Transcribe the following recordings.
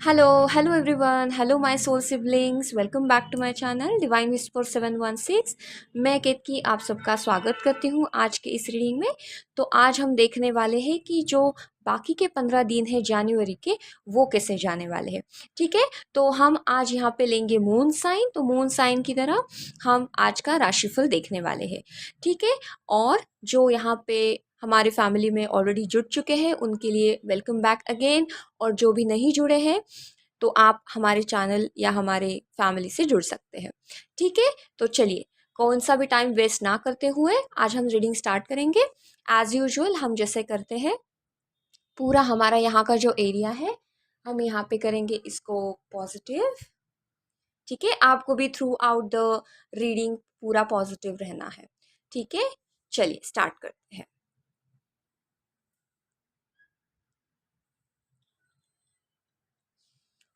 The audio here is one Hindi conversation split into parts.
Hello everyone. Hello my soul siblings. Welcome back to my channel Divine Whisper 716. मैं केतकी आप सबका स्वागत करती हूँ आज के इस रीडिंग में। तो आज हम देखने वाले हैं कि जो बाकी के 15 दिन है जनवरी के वो कैसे जाने वाले हैं। ठीक है, तो हम आज यहाँ पे लेंगे मून साइन। तो मून साइन की तरह हम आज का राशिफल देखने वाले हैं। ठीक है, और जो यहाँ पे हमारे फैमिली में ऑलरेडी जुड़ चुके हैं उनके लिए वेलकम बैक अगेन, और जो भी नहीं जुड़े हैं तो आप हमारे चैनल या हमारे फैमिली से जुड़ सकते हैं। ठीक है, तो चलिए कौन सा भी टाइम वेस्ट ना करते हुए आज हम रीडिंग स्टार्ट करेंगे। एज यूजुअल हम जैसे करते हैं, पूरा हमारा यहाँ का जो एरिया है हम यहाँ पे करेंगे इसको पॉजिटिव। ठीक है, आपको भी थ्रू आउट द रीडिंग पूरा पॉजिटिव रहना है। ठीक है, चलिए स्टार्ट करते हैं।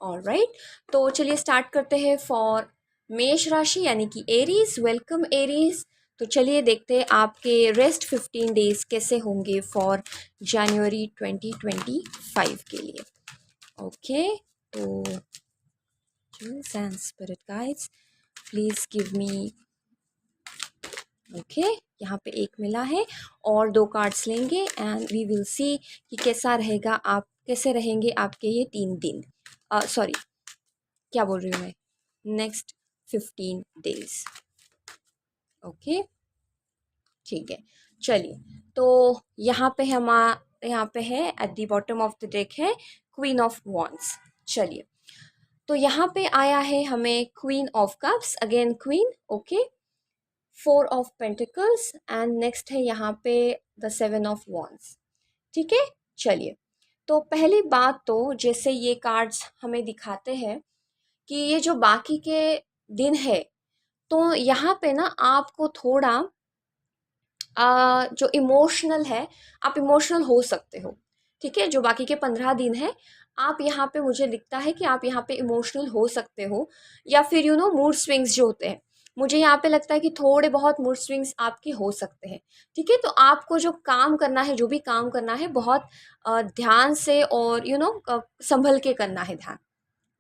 ऑलराइट, तो चलिए स्टार्ट करते हैं फॉर मेष राशि यानी कि एरीज। Welcome Aries. तो चलिए देखते हैं आपके रेस्ट 15 डेज कैसे होंगे फॉर जनवरी 2025 के लिए। ओके, तो and spirit guides please give me. Okay, यहाँ पे एक मिला है और 2 कार्ड्स लेंगे एंड वी विल सी कि कैसा रहेगा, आप कैसे रहेंगे आपके ये 3 दिन, सॉरी क्या बोल रही हूँ मैं, नेक्स्ट 15 डेज। ओके, ठीक है, चलिए। तो यहाँ पे यहाँ पे है at the bottom of the deck है क्वीन ऑफ वॉन्ड्स। चलिए, तो यहाँ पे आया है हमें queen of cups, again queen. Okay, 4 of pentacles and next है यहाँ पे द 7 ऑफ वॉन्ड्स। ठीक है, चलिए। तो पहली बात तो जैसे ये कार्ड्स हमें दिखाते हैं कि ये जो बाकी के दिन है, तो यहाँ पे ना आपको थोड़ा जो इमोशनल है, आप इमोशनल हो सकते हो। ठीक है, जो बाकी के 15 दिन है आप यहाँ पे, मुझे दिखता है कि आप यहाँ पे इमोशनल हो सकते हो, या फिर मूड स्विंग्स जो होते हैं, मुझे यहाँ पे लगता है कि थोड़े बहुत मूड स्विंग्स आपके हो सकते हैं। ठीक है, तो आपको जो काम करना है, जो भी काम करना है, बहुत ध्यान से और संभल के करना है। ध्यान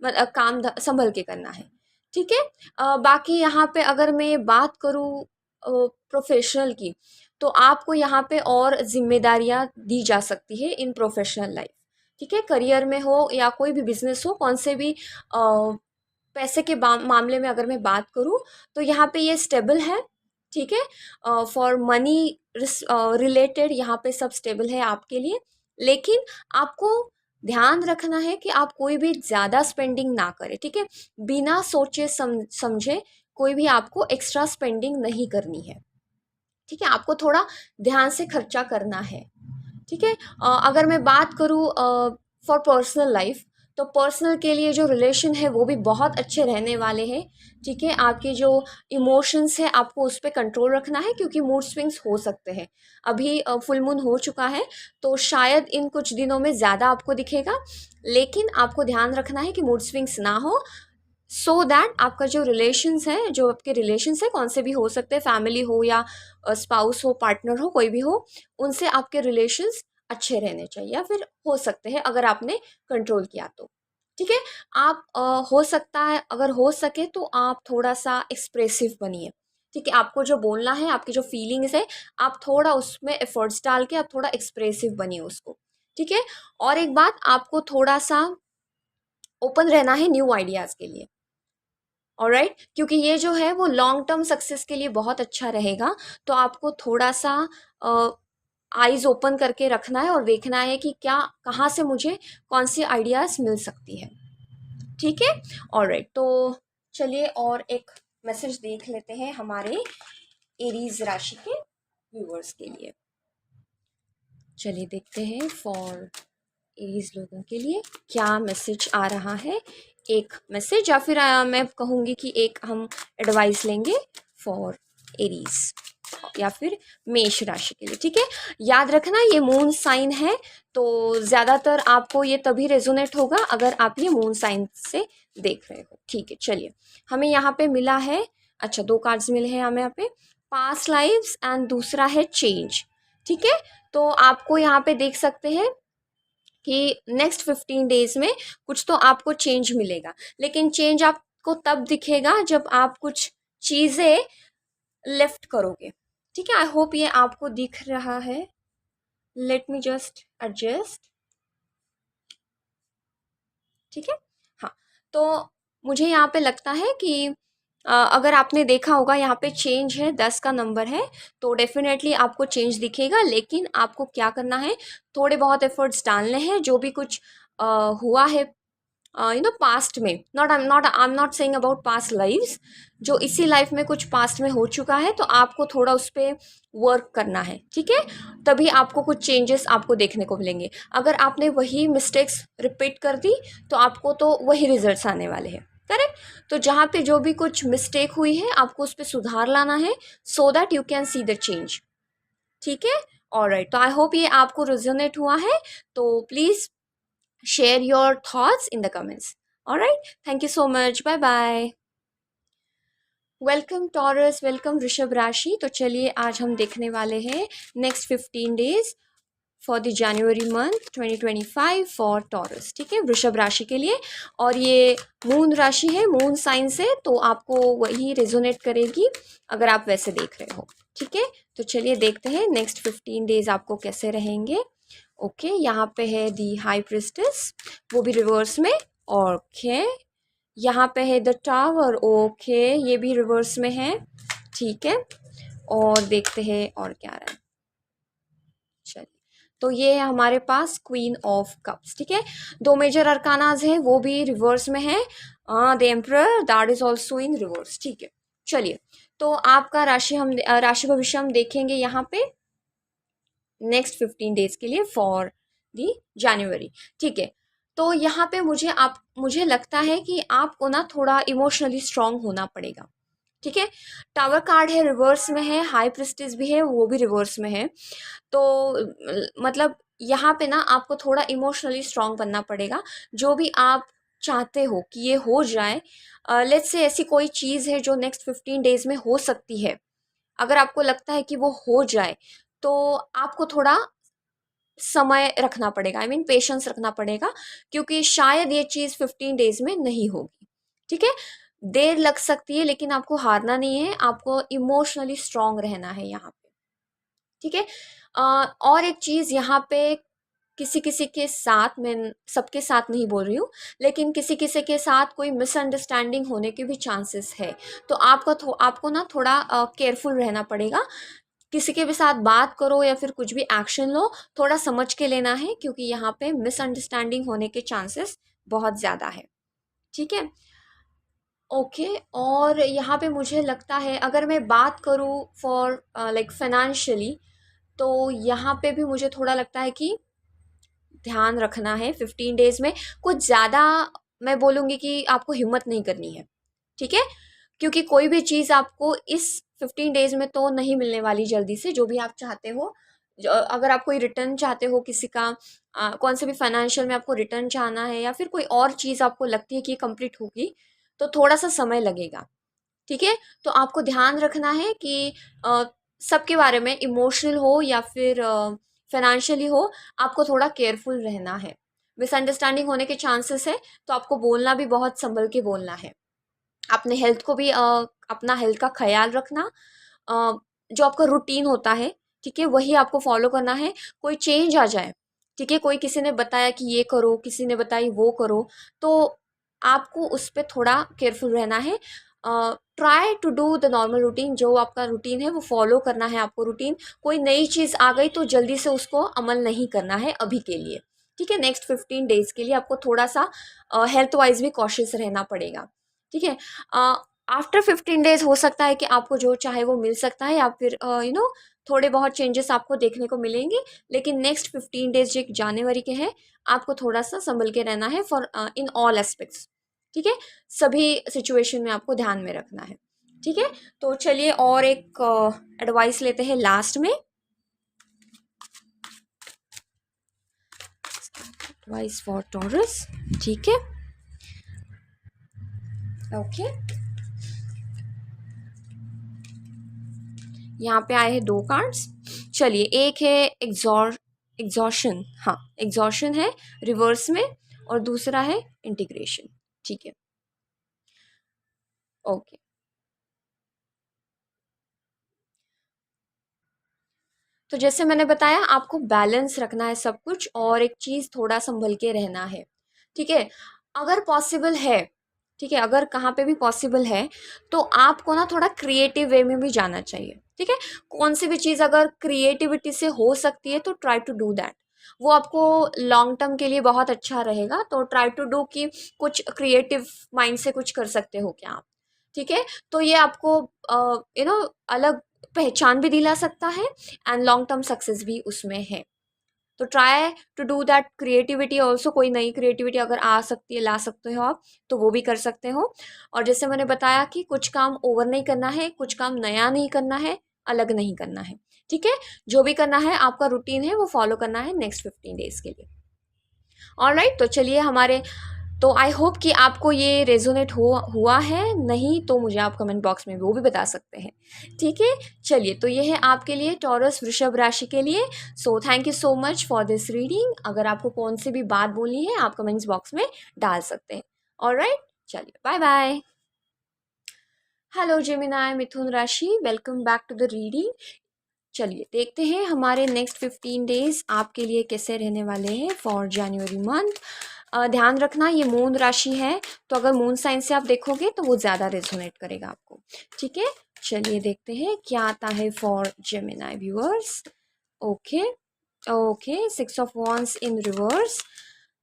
मतलब काम संभल के करना है। ठीक है, बाकी यहाँ पे अगर मैं बात करूँ प्रोफेशनल की, तो आपको यहाँ पे और जिम्मेदारियाँ दी जा सकती है इन प्रोफेशनल लाइफ। ठीक है, करियर में हो या कोई भी बिजनेस हो, कौन से भी पैसे के मामले में अगर मैं बात करूँ तो यहाँ पे ये स्टेबल है। ठीक है, फॉर मनी रिलेटेड यहाँ पे सब स्टेबल है आपके लिए, लेकिन आपको ध्यान रखना है कि आप कोई भी ज़्यादा स्पेंडिंग ना करें। ठीक है, बिना सोचे समझे कोई भी आपको एक्स्ट्रा स्पेंडिंग नहीं करनी है। ठीक है, आपको थोड़ा ध्यान से खर्चा करना है। ठीक है, अगर मैं बात करूँ फॉर पर्सनल लाइफ, तो पर्सनल के लिए जो रिलेशन है वो भी बहुत अच्छे रहने वाले हैं। ठीक है, आपके जो इमोशंस है आपको उस पर कंट्रोल रखना है, क्योंकि मूड स्विंग्स हो सकते हैं। अभी फुल मून हो चुका है तो शायद इन कुछ दिनों में ज़्यादा आपको दिखेगा, लेकिन आपको ध्यान रखना है कि मूड स्विंग्स ना हो, सो दैट आपका जो रिलेशंस है, जो आपके रिलेशंस है, कौन से भी हो सकते हैं, फैमिली हो या स्पाउस हो, पार्टनर हो, कोई भी हो, उनसे आपके रिलेशंस अच्छे रहने चाहिए, या फिर हो सकते हैं अगर आपने कंट्रोल किया तो। ठीक है, आप हो सकता है अगर हो सके तो आप थोड़ा सा एक्सप्रेसिव बनिए। ठीक है, आपको जो बोलना है, आपकी जो फीलिंग्स है, आप थोड़ा उसमें एफर्ट्स डाल के आप थोड़ा एक्सप्रेसिव बनिए उसको। ठीक है, और एक बात, आपको थोड़ा सा ओपन रहना है न्यू आइडियाज़ के लिए। ऑलराइट, क्योंकि ये जो है वो लॉन्ग टर्म सक्सेस के लिए बहुत अच्छा रहेगा। तो आपको थोड़ा सा आईज ओपन करके रखना है और देखना है कि क्या, कहाँ से मुझे कौन सी आइडियाज मिल सकती है। ठीक है, ऑलराइट, तो चलिए और एक मैसेज देख लेते हैं हमारे एरीज राशि के व्यूअर्स के लिए। चलिए देखते हैं फॉर एरीज लोगों के लिए क्या मैसेज आ रहा है। एक मैसेज या फिर मैं कहूँगी कि एक हम एडवाइस लेंगे फॉर एरीज या फिर मेष राशि के लिए। ठीक है, याद रखना ये मून साइन है, तो ज़्यादातर आपको ये तभी रेजोनेट होगा अगर आप ये मून साइन से देख रहे हो। ठीक है, चलिए हमें यहाँ पे मिला है, अच्छा 2 कार्ड्स मिले हैं हमें यहाँ पे, पास्ट लाइव्स एंड दूसरा है चेंज। ठीक है, तो आपको यहाँ पे देख सकते हैं कि नेक्स्ट 15 डेज में कुछ तो आपको चेंज मिलेगा, लेकिन चेंज आपको तब दिखेगा जब आप कुछ चीज़ें लेफ्ट करोगे। ठीक है, आई होप ये आपको दिख रहा है। Let me just adjust. ठीक है, हाँ। तो मुझे यहाँ पे लगता है कि अगर आपने देखा होगा यहाँ पे चेंज है, 10 का नंबर है, तो डेफिनेटली आपको चेंज दिखेगा। लेकिन आपको क्या करना है, थोड़े बहुत एफर्ट्स डालने हैं। जो भी कुछ हुआ है पास्ट में, I am not saying about past lives, जो इसी लाइफ में कुछ पास्ट में हो चुका है, तो आपको थोड़ा उस पर वर्क करना है। ठीक है, तभी आपको कुछ चेंजेस आपको देखने को मिलेंगे। अगर आपने वही मिस्टेक्स रिपीट कर दी तो आपको तो वही रिजल्ट्स आने वाले हैं। करेक्ट, तो जहाँ पे जो भी कुछ मिस्टेक हुई है आपको उस पर सुधार लाना है, so that you can see the change. ठीक है, ऑलराइट। तो आई होप ये आपको रिजोनेट हुआ है। तो please share your thoughts in the comments. All right, thank you so much. Bye bye. Welcome taurus, welcome वृषभ राशि। तो चलिए आज हम देखने वाले हैं next 15 days for the January month 2025 for taurus. ठीक है, वृषभ राशि के लिए। और ये मून राशि है, मून साइन से, तो आपको वही रेजोनेट करेगी अगर आप वैसे देख रहे हो। ठीक है, तो चलिए देखते हैं नेक्स्ट 15 डेज आपको कैसे रहेंगे। ओके, यहाँ पे है दी हाई प्रिस्टेस, वो भी रिवर्स में। ओके, यहाँ पे है द टावर। ओके, ये भी रिवर्स में है। ठीक है, और देखते हैं और क्या रहा है। चलिए, तो ये है हमारे पास क्वीन ऑफ कप्स। ठीक है, दो मेजर अरकानाज है, वो भी रिवर्स में है। The emperor, that is also in reverse. ठीक है, चलिए, तो आपका राशि भविष्य हम देखेंगे यहाँ पे नेक्स्ट 15 डेज के लिए फॉर दी जनवरी। ठीक है, तो यहाँ पे मुझे लगता है कि आपको ना थोड़ा इमोशनली स्ट्रांग होना पड़ेगा। ठीक है, टावर कार्ड है, रिवर्स में है। हाई प्रिस्टिस भी है, वो भी रिवर्स में है। तो मतलब यहाँ पे ना आपको थोड़ा इमोशनली स्ट्रांग बनना पड़ेगा। जो भी आप चाहते हो कि ये हो जाए, लेट्स से ऐसी कोई चीज़ है जो नेक्स्ट 15 डेज में हो सकती है, अगर आपको लगता है कि वो हो जाए, तो आपको थोड़ा समय रखना पड़ेगा, आई मीन पेशेंस रखना पड़ेगा, क्योंकि शायद ये चीज़ 15 डेज में नहीं होगी। ठीक है, देर लग सकती है, लेकिन आपको हारना नहीं है, आपको इमोशनली स्ट्रांग रहना है यहाँ पे। ठीक है, और एक चीज़ यहाँ पे, किसी किसी के साथ, मैं सबके साथ नहीं बोल रही हूँ, लेकिन किसी किसी के साथ कोई मिसअंडरस्टैंडिंग होने के भी चांसेस है। तो आपको ना थोड़ा केयरफुल रहना पड़ेगा। किसी के भी साथ बात करो या फिर कुछ भी एक्शन लो, थोड़ा समझ के लेना है, क्योंकि यहाँ पे मिसअंडरस्टैंडिंग होने के चांसेस बहुत ज़्यादा है। ठीक है, ओके। और यहाँ पे मुझे लगता है, अगर मैं बात करूँ फॉर लाइक फाइनेंशियली, तो यहाँ पे भी मुझे थोड़ा लगता है कि ध्यान रखना है 15 डेज में। कुछ ज़्यादा मैं बोलूँगी कि आपको हिम्मत नहीं करनी है। ठीक है, क्योंकि कोई भी चीज़ आपको इस 15 डेज में तो नहीं मिलने वाली जल्दी से, जो भी आप चाहते हो। अगर आप कोई रिटर्न चाहते हो किसी का, कौन से भी फाइनेंशियल में आपको रिटर्न चाहना है, या फिर कोई और चीज़ आपको लगती है कि कंप्लीट होगी, तो थोड़ा सा समय लगेगा। ठीक है, तो आपको ध्यान रखना है कि सबके बारे में, इमोशनल हो या फिर फाइनेंशियली हो, आपको थोड़ा केयरफुल रहना है। मिसअंडरस्टैंडिंग होने के चांसेस है, तो आपको बोलना भी बहुत संभल के बोलना है। अपने हेल्थ को भी अपना हेल्थ का ख्याल रखना। जो आपका रूटीन होता है, ठीक है, वही आपको फॉलो करना है। कोई चेंज आ जाए, ठीक है, कोई किसी ने बताया कि ये करो, किसी ने बताई वो करो, तो आपको उस पर थोड़ा केयरफुल रहना है। Try to do the normal routine, जो आपका रूटीन है वो फॉलो करना है आपको रूटीन। कोई नई चीज़ आ गई तो जल्दी से उसको अमल नहीं करना है अभी के लिए। ठीक है, नेक्स्ट 15 डेज के लिए आपको थोड़ा सा हेल्थ वाइज भी कॉशियस रहना पड़ेगा। ठीक है, आफ्टर 15 डेज हो सकता है कि आपको जो चाहे वो मिल सकता है, या फिर थोड़े बहुत चेंजेस आपको देखने को मिलेंगे। लेकिन नेक्स्ट 15 डेज जो जनवरी के हैं, आपको थोड़ा सा संभल के रहना है फॉर इन ऑल एस्पेक्ट्स। ठीक है, सभी सिचुएशन में आपको ध्यान में रखना है। ठीक है, तो चलिए और एक एडवाइस लेते हैं लास्ट में। Advice for taurus. ठीक है, ओके। यहाँ पे आए हैं 2 कार्ड्स। चलिए, एक है एग्जॉशन, हाँ एग्जॉशन है रिवर्स में, और दूसरा है इंटीग्रेशन। ठीक है, ओके। तो जैसे मैंने बताया, आपको बैलेंस रखना है सब कुछ, और एक चीज़ थोड़ा संभल के रहना है। ठीक है, अगर पॉसिबल है, ठीक है, अगर कहाँ पे भी पॉसिबल है तो आपको ना थोड़ा क्रिएटिव वे में भी जाना चाहिए। ठीक है, कौन सी भी चीज़ अगर क्रिएटिविटी से हो सकती है तो ट्राई टू डू दैट, वो आपको लॉन्ग टर्म के लिए बहुत अच्छा रहेगा। तो ट्राई टू डू कि कुछ क्रिएटिव माइंड से कुछ कर सकते हो क्या आप। ठीक है, तो ये आपको अलग पहचान भी दिला सकता है, एंड लॉन्ग टर्म सक्सेस भी उसमें है। तो try to do that creativity also, कोई नई क्रिएटिविटी अगर आ सकती है, ला सकते हो आप, तो वो भी कर सकते हो। और जैसे मैंने बताया कि कुछ काम ओवर नहीं करना है, कुछ काम नया नहीं करना है, अलग नहीं करना है। ठीक है, जो भी करना है आपका रूटीन है वो फॉलो करना है नेक्स्ट 15 डेज के लिए। ऑलराइट, तो चलिए हमारे, तो आई होप कि आपको ये रेजोनेट हुआ है, नहीं तो मुझे आप कमेंट बॉक्स में वो भी बता सकते हैं। ठीक है, चलिए, तो ये है आपके लिए टॉरस वृषभ राशि के लिए। सो thank you so much for this reading. अगर आपको कौन सी भी बात बोलनी है आप कमेंट्स बॉक्स में डाल सकते हैं। ऑलराइट, चलिए, bye bye. Hello Gemini Mithun राशि, welcome back to the reading. चलिए देखते हैं हमारे नेक्स्ट 15 डेज आपके लिए कैसे रहने वाले हैं फॉर जनवरी मंथ। ध्यान रखना ये मून राशि है, तो अगर मून साइन से आप देखोगे तो वो ज़्यादा रेजोनेट करेगा आपको। ठीक है, चलिए देखते हैं क्या आता है for Gemini viewers. Okay, okay, 6 of wands in reverse.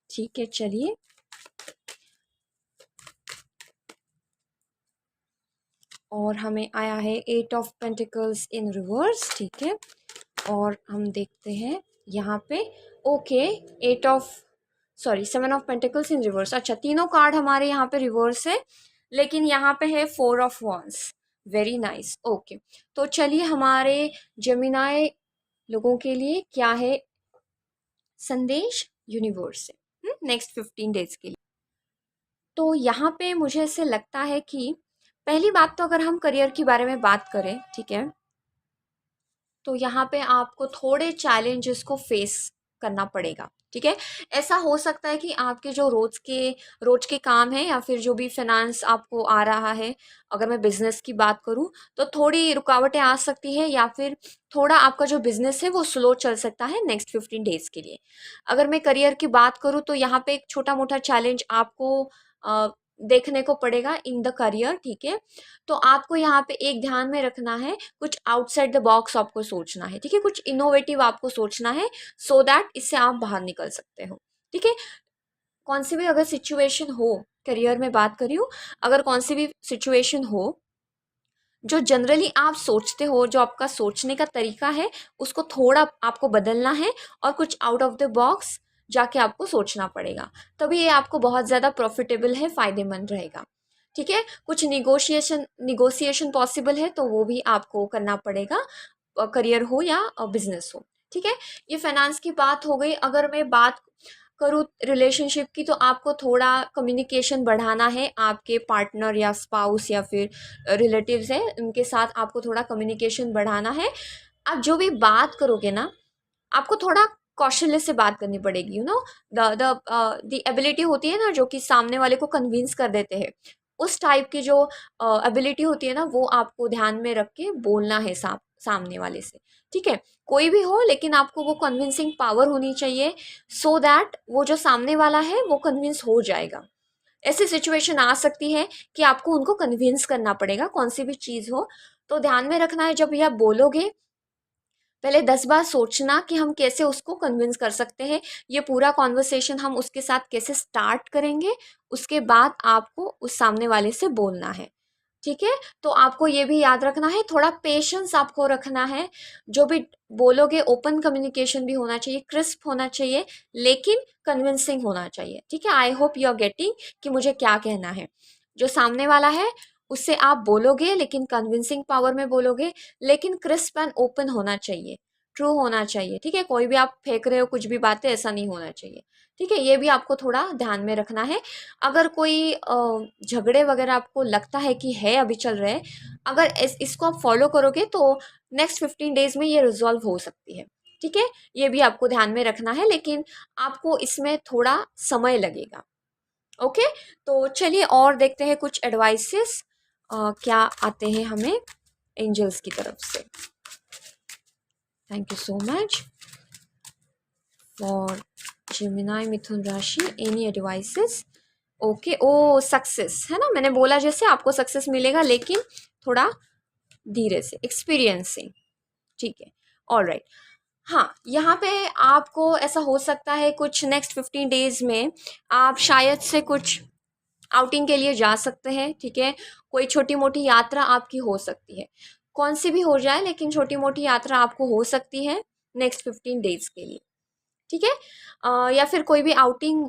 ठीक है, चलिए, और हमें आया है 8 ऑफ पेंटिकल्स इन रिवर्स। ठीक है, और हम देखते हैं यहाँ पे, okay, 7 of pentacles in reverse. अच्छा, तीनों कार्ड हमारे यहाँ पे रिवर्स है, लेकिन यहाँ पे है 4 of wands. Very nice, okay. तो चलिए हमारे जेमिनाई लोगों के लिए क्या है संदेश यूनिवर्स से नेक्स्ट 15 डेज के लिए। तो यहाँ पे मुझे ऐसे लगता है कि पहली बात तो अगर हम करियर के बारे में बात करें, ठीक है, तो यहाँ पे आपको थोड़े चैलेंजेस को फेस करना पड़ेगा। ठीक है, ऐसा हो सकता है कि आपके जो रोज के काम है, या फिर जो भी फाइनेंस आपको आ रहा है, अगर मैं बिजनेस की बात करूँ तो थोड़ी रुकावटें आ सकती है, या फिर थोड़ा आपका जो बिजनेस है वो स्लो चल सकता है नेक्स्ट 15 डेज के लिए। अगर मैं करियर की बात करूँ तो यहाँ पे एक छोटा मोटा चैलेंज आपको देखने को पड़ेगा इन द करियर। ठीक है, तो आपको यहाँ पे एक ध्यान में रखना है, कुछ आउटसाइड द बॉक्स आपको सोचना है। ठीक है, कुछ इनोवेटिव आपको सोचना है, सो दैट इससे आप बाहर निकल सकते हो। ठीक है, कौन सी भी अगर सिचुएशन हो, करियर में बात करी हूँ, अगर कौन सी भी सिचुएशन हो जो जनरली आप सोचते हो, जो आपका सोचने का तरीका है, उसको थोड़ा आपको बदलना है, और कुछ आउट ऑफ द बॉक्स जाके आपको सोचना पड़ेगा, तभी ये आपको बहुत ज़्यादा प्रॉफिटेबल है, फायदेमंद रहेगा। ठीक है, कुछ निगोशिएशन पॉसिबल है, तो वो भी आपको करना पड़ेगा, करियर हो या बिजनेस हो। ठीक है, ये फाइनेंस की बात हो गई। अगर मैं बात करूँ रिलेशनशिप की, तो आपको थोड़ा कम्युनिकेशन बढ़ाना है, आपके पार्टनर या स्पाउस या फिर रिलेटिव्स हैं उनके साथ आपको थोड़ा कम्युनिकेशन बढ़ाना है। आप जो भी बात करोगे ना, आपको थोड़ा कौशल्य से बात करनी पड़ेगी। द एबिलिटी होती है ना, जो कि सामने वाले को कन्विंस कर देते हैं, उस टाइप की जो एबिलिटी होती है ना, वो आपको ध्यान में रख के बोलना है सामने वाले से। ठीक है, कोई भी हो, लेकिन आपको वो कन्विंसिंग पावर होनी चाहिए, सो दैट वो जो सामने वाला है वो कन्विंस हो जाएगा। ऐसी सिचुएशन आ सकती है कि आपको उनको कन्विंस करना पड़ेगा, कौन सी भी चीज़ हो। तो ध्यान में रखना है, जब ये आप बोलोगे पहले 10 बार सोचना कि हम कैसे उसको कन्विंस कर सकते हैं, ये पूरा कॉन्वर्सेशन हम उसके साथ कैसे स्टार्ट करेंगे, उसके बाद आपको उस सामने वाले से बोलना है। ठीक है, तो आपको ये भी याद रखना है, थोड़ा पेशेंस आपको रखना है। जो भी बोलोगे ओपन कम्युनिकेशन भी होना चाहिए, क्रिस्प होना चाहिए, लेकिन कन्विंसिंग होना चाहिए। ठीक है, I hope you are getting कि मुझे क्या कहना है। जो सामने वाला है उससे आप बोलोगे, लेकिन कन्विंसिंग पावर में बोलोगे, लेकिन क्रिस्प एंड ओपन होना चाहिए, ट्रू होना चाहिए। ठीक है, कोई भी आप फेंक रहे हो कुछ भी बातें, ऐसा नहीं होना चाहिए। ठीक है, ये भी आपको थोड़ा ध्यान में रखना है। अगर कोई झगड़े वगैरह आपको लगता है कि है अभी चल रहे, अगर इसको आप फॉलो करोगे तो नेक्स्ट 15 डेज में ये रिजॉल्व हो सकती है। ठीक है, ये भी आपको ध्यान में रखना है, लेकिन आपको इसमें थोड़ा समय लगेगा। ओके, तो चलिए और देखते हैं कुछ एडवाइसेस क्या आते हैं हमें एंजल्स की तरफ से। Thank you so much for Gemini Mithun राशि, एनी एडवाइसेस। ओके, ओ सक्सेस है ना, मैंने बोला जैसे आपको सक्सेस मिलेगा, लेकिन थोड़ा धीरे से, एक्सपीरियंसिंग। ठीक है, ऑलराइट। हाँ, यहाँ पे आपको ऐसा हो सकता है कुछ नेक्स्ट 15 डेज में आप शायद से कुछ आउटिंग के लिए जा सकते हैं। ठीक है, कोई छोटी मोटी यात्रा आपकी हो सकती है, कौन सी भी हो जाए, लेकिन छोटी मोटी यात्रा आपको हो सकती है नेक्स्ट 15 डेज के लिए। ठीक है, या फिर कोई भी आउटिंग,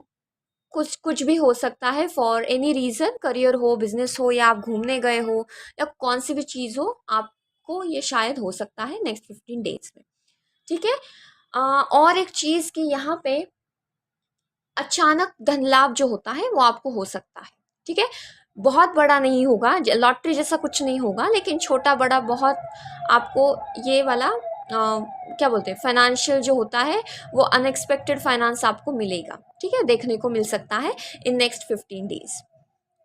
कुछ कुछ भी हो सकता है फॉर एनी रीज़न, करियर हो, बिजनेस हो, या आप घूमने गए हो, या कौन सी भी चीज़ हो, आपको ये शायद हो सकता है नेक्स्ट 15 डेज में। ठीक है, और एक चीज़ कि यहाँ पे अचानक धन लाभ जो होता है वो आपको हो सकता है। ठीक है, बहुत बड़ा नहीं होगा, लॉटरी जैसा कुछ नहीं होगा, लेकिन छोटा बड़ा बहुत आपको ये वाला क्या बोलते हैं, फाइनेंशियल जो होता है वो अनएक्सपेक्टेड फाइनेंस आपको मिलेगा। ठीक है, देखने को मिल सकता है इन नेक्स्ट 15 डेज।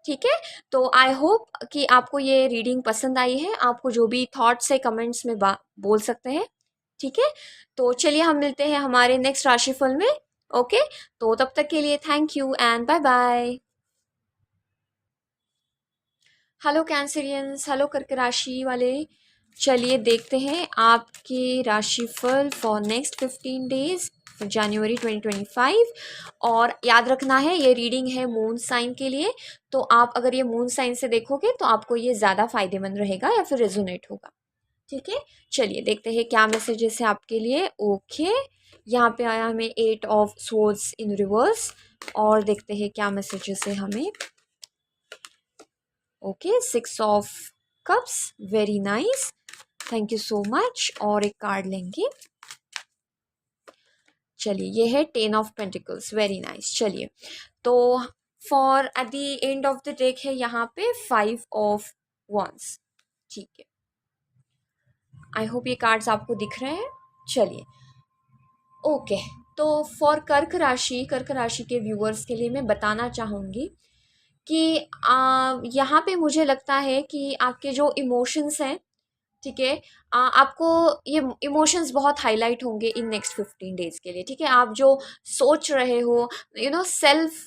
ठीक है, तो आई होप कि आपको ये रीडिंग पसंद आई है। आपको जो भी थॉट्स है कमेंट्स में बोल सकते हैं। ठीक है, तो चलिए हम मिलते हैं हमारे नेक्स्ट राशिफल में। ओके, तो तब तक के लिए thank you and bye bye. Hello cancerians, hello Kark राशि वाले, चलिए देखते हैं आपके राशिफल फॉर नेक्स्ट 15 डेज जनवरी 2025। और याद रखना है ये रीडिंग है मून साइन के लिए, तो आप अगर ये मून साइन से देखोगे तो आपको ये ज़्यादा फायदेमंद रहेगा या फिर रेजोनेट होगा। ठीक है, चलिए देखते हैं क्या मैसेजेस है आपके लिए। ओके, यहाँ पे आया हमें 8 ऑफ स्वॉर्ड्स इन रिवर्स, और देखते हैं क्या मैसेजेस है हमें। Okay, 6 of cups, very nice, thank you so much. और एक कार्ड लेंगे, चलिए ये है 10 ऑफ पेंटिकल्स, वेरी नाइस। चलिए, तो for eight the end of the deck है यहाँ पे 5 ऑफ वंस। ठीक है, आई होप ये कार्ड्स आपको दिख रहे हैं। चलिए, ओके, तो फॉर कर्क राशि के व्यूअर्स के लिए मैं बताना चाहूँगी कि यहाँ पे मुझे लगता है कि आपके जो इमोशंस हैं, ठीक है, आपको ये इमोशंस बहुत हाईलाइट होंगे इन नेक्स्ट 15 डेज के लिए। ठीक है, आप जो सोच रहे हो, सेल्फ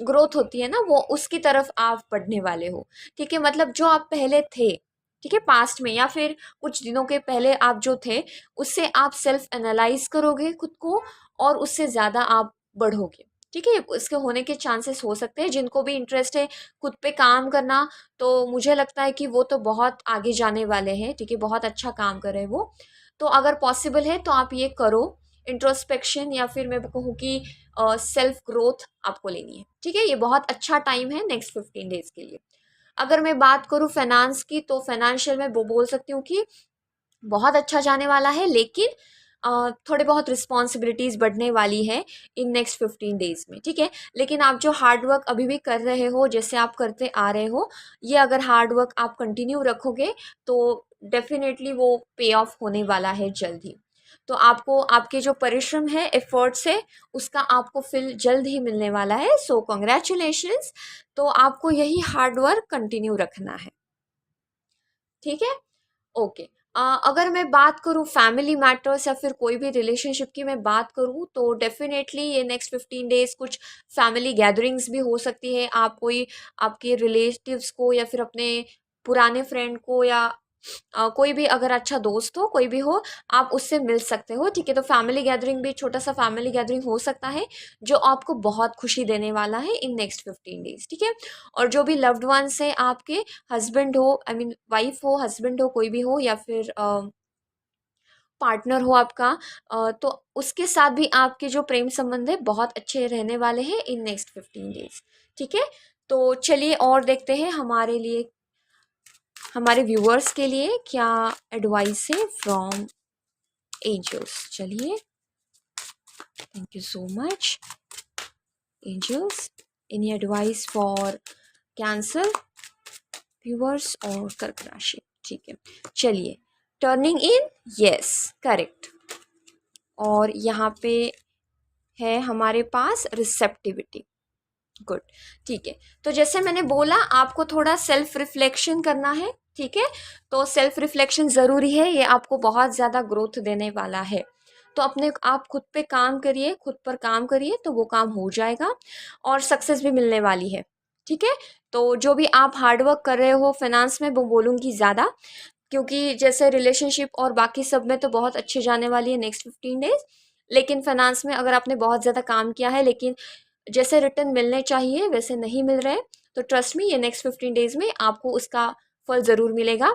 ग्रोथ होती है ना, वो उसकी तरफ आप बढ़ने वाले हो। ठीक है, मतलब जो आप पहले थे, ठीक है, पास्ट में या फिर कुछ दिनों के पहले आप जो थे, उससे आप सेल्फ एनालाइज करोगे खुद को, और उससे ज़्यादा आप बढ़ोगे। ठीक है, इसके होने के चांसेस हो सकते हैं। जिनको भी इंटरेस्ट है खुद पे काम करना, तो मुझे लगता है कि वो तो बहुत आगे जाने वाले हैं। ठीक है, बहुत अच्छा काम कर रहे हैं वो, तो अगर पॉसिबल है तो आप ये करो, इंट्रोस्पेक्शन, या फिर मैं कहूँ कि सेल्फ ग्रोथ आपको लेनी है। ठीक है, ये बहुत अच्छा टाइम है नेक्स्ट 15 डेज के लिए। अगर मैं बात करूँ फाइनेंस की, तो फाइनेंशियल में वो बोल सकती हूँ कि बहुत अच्छा जाने वाला है, लेकिन थोड़े बहुत रिस्पॉन्सिबिलिटीज़ बढ़ने वाली है इन नेक्स्ट 15 डेज में। ठीक है, लेकिन आप जो हार्ड वर्क अभी भी कर रहे हो, जैसे आप करते आ रहे हो, ये अगर हार्ड वर्क आप कंटिन्यू रखोगे तो डेफिनेटली वो पे ऑफ होने वाला है जल्द ही। तो आपको आपके जो परिश्रम है, एफर्ट्स है, उसका आपको फिल जल्द ही मिलने वाला है। सो कॉन्ग्रेचुलेशंस। तो आपको यही हार्ड वर्क कंटिन्यू रखना है। ठीक है, ओके। अगर मैं बात करूँ फैमिली मैटर्स या फिर कोई भी रिलेशनशिप की मैं बात करूँ, तो डेफिनेटली ये नेक्स्ट 15 डेज कुछ फैमिली गैदरिंग्स भी हो सकती है। आप कोई आपके रिलेटिव्स को या फिर अपने पुराने फ्रेंड को, या कोई भी अगर अच्छा दोस्त हो, कोई भी हो, आप उससे मिल सकते हो। ठीक है, तो फैमिली गैदरिंग भी, छोटा सा फैमिली गैदरिंग हो सकता है जो आपको बहुत खुशी देने वाला है इन नेक्स्ट 15 डेज। ठीक है, और जो भी लव्ड वंस है आपके, हस्बैंड हो, आई मीन वाइफ हो, हस्बैंड हो, कोई भी हो, या फिर पार्टनर हो आपका, तो उसके साथ भी आपके जो प्रेम संबंध है बहुत अच्छे रहने वाले हैं इन नेक्स्ट 15 डेज। ठीक है, तो चलिए और देखते हैं हमारे लिए, हमारे व्यूअर्स के लिए क्या एडवाइस है फ्रॉम एंजल्स। चलिए, thank you so much angels, any advice for cancer viewers और कर्क राशि। ठीक है, चलिए, टर्निंग इन, यस करेक्ट, और यहाँ पे है हमारे पास रिसेप्टिविटी। गुड, ठीक है। तो जैसे मैंने बोला आपको थोड़ा सेल्फ रिफ्लेक्शन करना है, ठीक है। तो सेल्फ रिफ्लेक्शन ज़रूरी है, ये आपको बहुत ज़्यादा ग्रोथ देने वाला है। तो अपने आप खुद पे काम करिए, खुद पर काम करिए, तो वो काम हो जाएगा और सक्सेस भी मिलने वाली है, ठीक है। तो जो भी आप हार्डवर्क कर रहे हो फाइनेंस में, वो बोलूँगी ज़्यादा, क्योंकि जैसे रिलेशनशिप और बाकी सब में तो बहुत अच्छे जाने वाली है नेक्स्ट 15 डेज, लेकिन फाइनेंस में अगर आपने बहुत ज़्यादा काम किया है लेकिन जैसे रिटर्न मिलने चाहिए वैसे नहीं मिल रहे, तो ट्रस्ट मी ये नेक्स्ट 15 डेज में आपको उसका फल ज़रूर मिलेगा।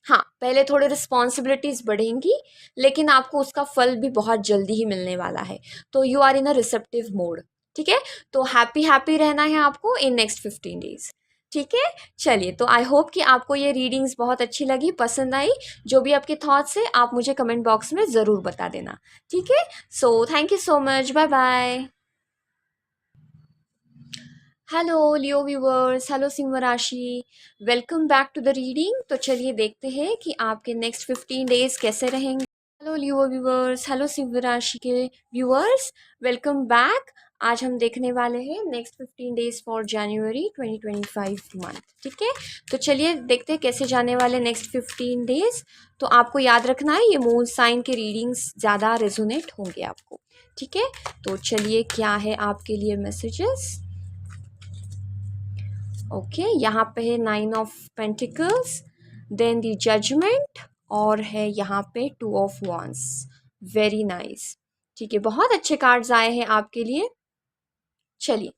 हाँ, पहले थोड़ी रिस्पॉन्सिबिलिटीज़ बढ़ेंगी, लेकिन आपको उसका फल भी बहुत जल्दी ही मिलने वाला है। तो you are in a receptive mode, ठीक है। तो हैप्पी हैप्पी रहना है आपको इन नेक्स्ट 15 डेज, ठीक है। चलिए, तो आई होप कि आपको ये रीडिंग्स बहुत अच्छी लगी, पसंद आई। जो भी आपके थॉट्स है आप मुझे कमेंट बॉक्स में ज़रूर बता देना, ठीक है। So thank you so much, bye bye. Hello Leo viewers, hello Singh राशि, welcome back to the reading. तो चलिए देखते हैं कि आपके नेक्स्ट 15 डेज कैसे रहेंगे। Hello Leo viewers, hello Singh राशि के व्यूवर्स, वेलकम बैक। आज हम देखने वाले हैं next 15 days for January 2025 month, ठीक है। तो चलिए देखते हैं कैसे जाने वाले नेक्स्ट 15 डेज। तो आपको याद रखना है ये मून साइन के रीडिंग्स ज़्यादा रेजोनेट होंगे आपको, ठीक है। तो चलिए क्या है आपके लिए मैसेजेस। ओके, यहाँ पे है 9 of pentacles, then the judgement, और है यहाँ पे 2 ऑफ वांड्स। वेरी नाइस, ठीक है, बहुत अच्छे कार्ड्स आए हैं आपके लिए। चलिए,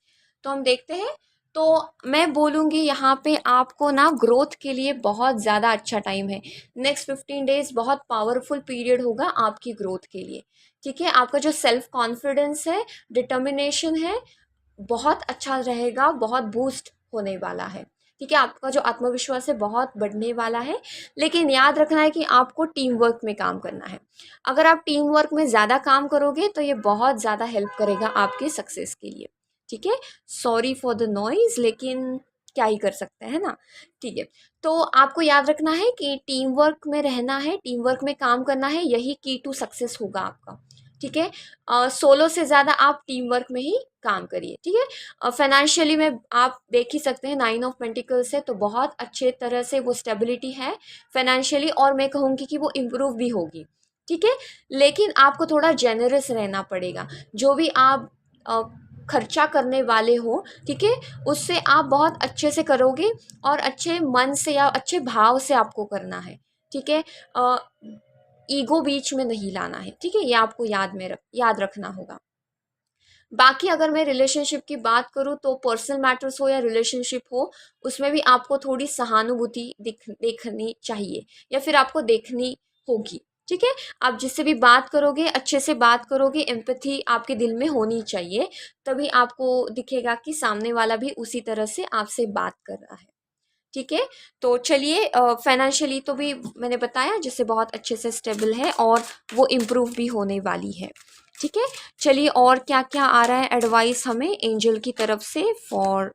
तो हम देखते हैं। तो मैं बोलूँगी यहाँ पे आपको ना ग्रोथ के लिए बहुत ज़्यादा अच्छा टाइम है। नेक्स्ट 15 डेज बहुत पावरफुल पीरियड होगा आपकी ग्रोथ के लिए, ठीक है। आपका जो सेल्फ कॉन्फिडेंस है, डिटर्मिनेशन है, बहुत अच्छा रहेगा, बहुत बूस्ट होने वाला है, ठीक है। आपका जो आत्मविश्वास है बहुत बढ़ने वाला है, लेकिन याद रखना है कि आपको टीम वर्क में काम करना है। अगर आप टीम वर्क में ज़्यादा काम करोगे तो ये बहुत ज़्यादा हेल्प करेगा आपके सक्सेस के लिए, ठीक है। सॉरी फॉर द नॉइज़, लेकिन क्या ही कर सकते हैं ना, ठीक है। तो आपको याद रखना है कि टीम वर्क में रहना है, टीम वर्क में काम करना है, यही की टू सक्सेस होगा आपका, ठीक है। सोलो से ज़्यादा आप टीम वर्क में ही काम करिए, ठीक है। फाइनेंशियली में आप देख ही सकते हैं 9 ऑफ पेंटिकल्स है, तो बहुत अच्छे तरह से वो स्टेबिलिटी है फाइनेंशियली, और मैं कहूँगी कि वो इम्प्रूव भी होगी, ठीक है। लेकिन आपको थोड़ा जेनरस रहना पड़ेगा, जो भी आप खर्चा करने वाले हो, ठीक है, उससे आप बहुत अच्छे से करोगे और अच्छे मन से या अच्छे भाव से आपको करना है, ठीक है। ईगो बीच में नहीं लाना है, ठीक है, ये आपको याद रखना होगा। बाकी अगर मैं रिलेशनशिप की बात करूँ तो पर्सनल मैटर्स हो या रिलेशनशिप हो, उसमें भी आपको थोड़ी सहानुभूति देखनी चाहिए, या फिर आपको देखनी होगी, ठीक है। आप जिससे भी बात करोगे अच्छे से बात करोगे, एम्पैथी आपके दिल में होनी चाहिए, तभी आपको दिखेगा कि सामने वाला भी उसी तरह से आपसे बात कर रहा है, ठीक है। तो चलिए, फाइनेंशियली तो भी मैंने बताया जिससे बहुत अच्छे से स्टेबल है और वो इम्प्रूव भी होने वाली है, ठीक है। चलिए, और क्या क्या आ रहा है एडवाइस हमें एंजल की तरफ से फॉर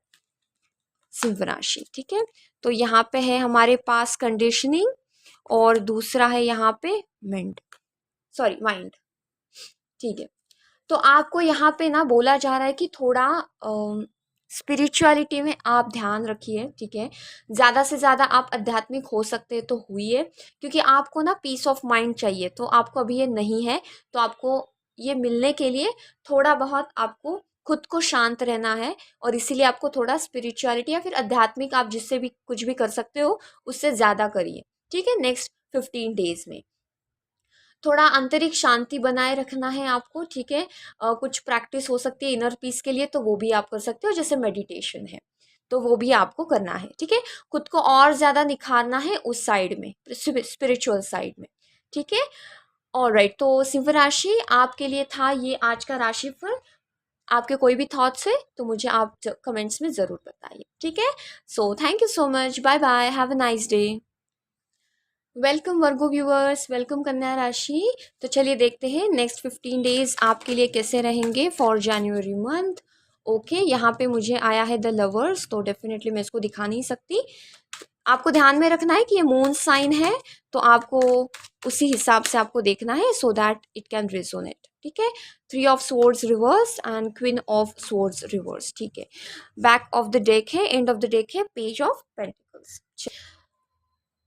सिंह राशि, ठीक है। तो यहाँ पे है हमारे पास कंडीशनिंग, और दूसरा है यहाँ पे माइंड, ठीक है। तो आपको यहाँ पे ना बोला जा रहा है कि थोड़ा स्पिरिचुअलिटी में आप ध्यान रखिए, ठीक है। ज़्यादा से ज़्यादा आप आध्यात्मिक हो सकते हैं तो हुई, क्योंकि आपको ना पीस ऑफ माइंड चाहिए, तो आपको अभी ये नहीं है। तो आपको ये मिलने के लिए थोड़ा बहुत आपको खुद को शांत रहना है, और इसीलिए आपको थोड़ा स्पिरिचुअलिटी या फिर आध्यात्मिक आप जिससे भी कुछ भी कर सकते हो उससे ज़्यादा करिए, ठीक है। नेक्स्ट 15 डेज में थोड़ा आंतरिक शांति बनाए रखना है आपको, ठीक है। कुछ प्रैक्टिस हो सकती है इनर पीस के लिए, तो वो भी आप कर सकते हो, जैसे मेडिटेशन है, तो वो भी आपको करना है, ठीक है। खुद को और ज़्यादा निखारना है उस साइड में, स्पिरिचुअल साइड में, ठीक है। ऑलराइट, तो सिंह राशि आपके लिए था ये आज का राशिफल। आपके कोई भी थॉट्स है तो मुझे आप कमेंट्स में ज़रूर बताइए, ठीक है। So thank you so much, bye bye, have a nice day. Welcome Virgo viewers, welcome Kanya राशि। तो चलिए देखते हैं नेक्स्ट 15 डेज आपके लिए कैसे रहेंगे फॉर जनवरी मंथ। ओके, यहाँ पे मुझे आया है द लवर्स, तो डेफिनेटली मैं इसको दिखा नहीं सकती, आपको ध्यान में रखना है कि ये मून साइन है, तो आपको उसी हिसाब से आपको देखना है, so that it can resonate. ठीक है, 3 of swords reverse and queen of swords reverse. ठीक है, बैक ऑफ द डेक है, एंड ऑफ द डेक है पेज ऑफ पेंटिकल्स।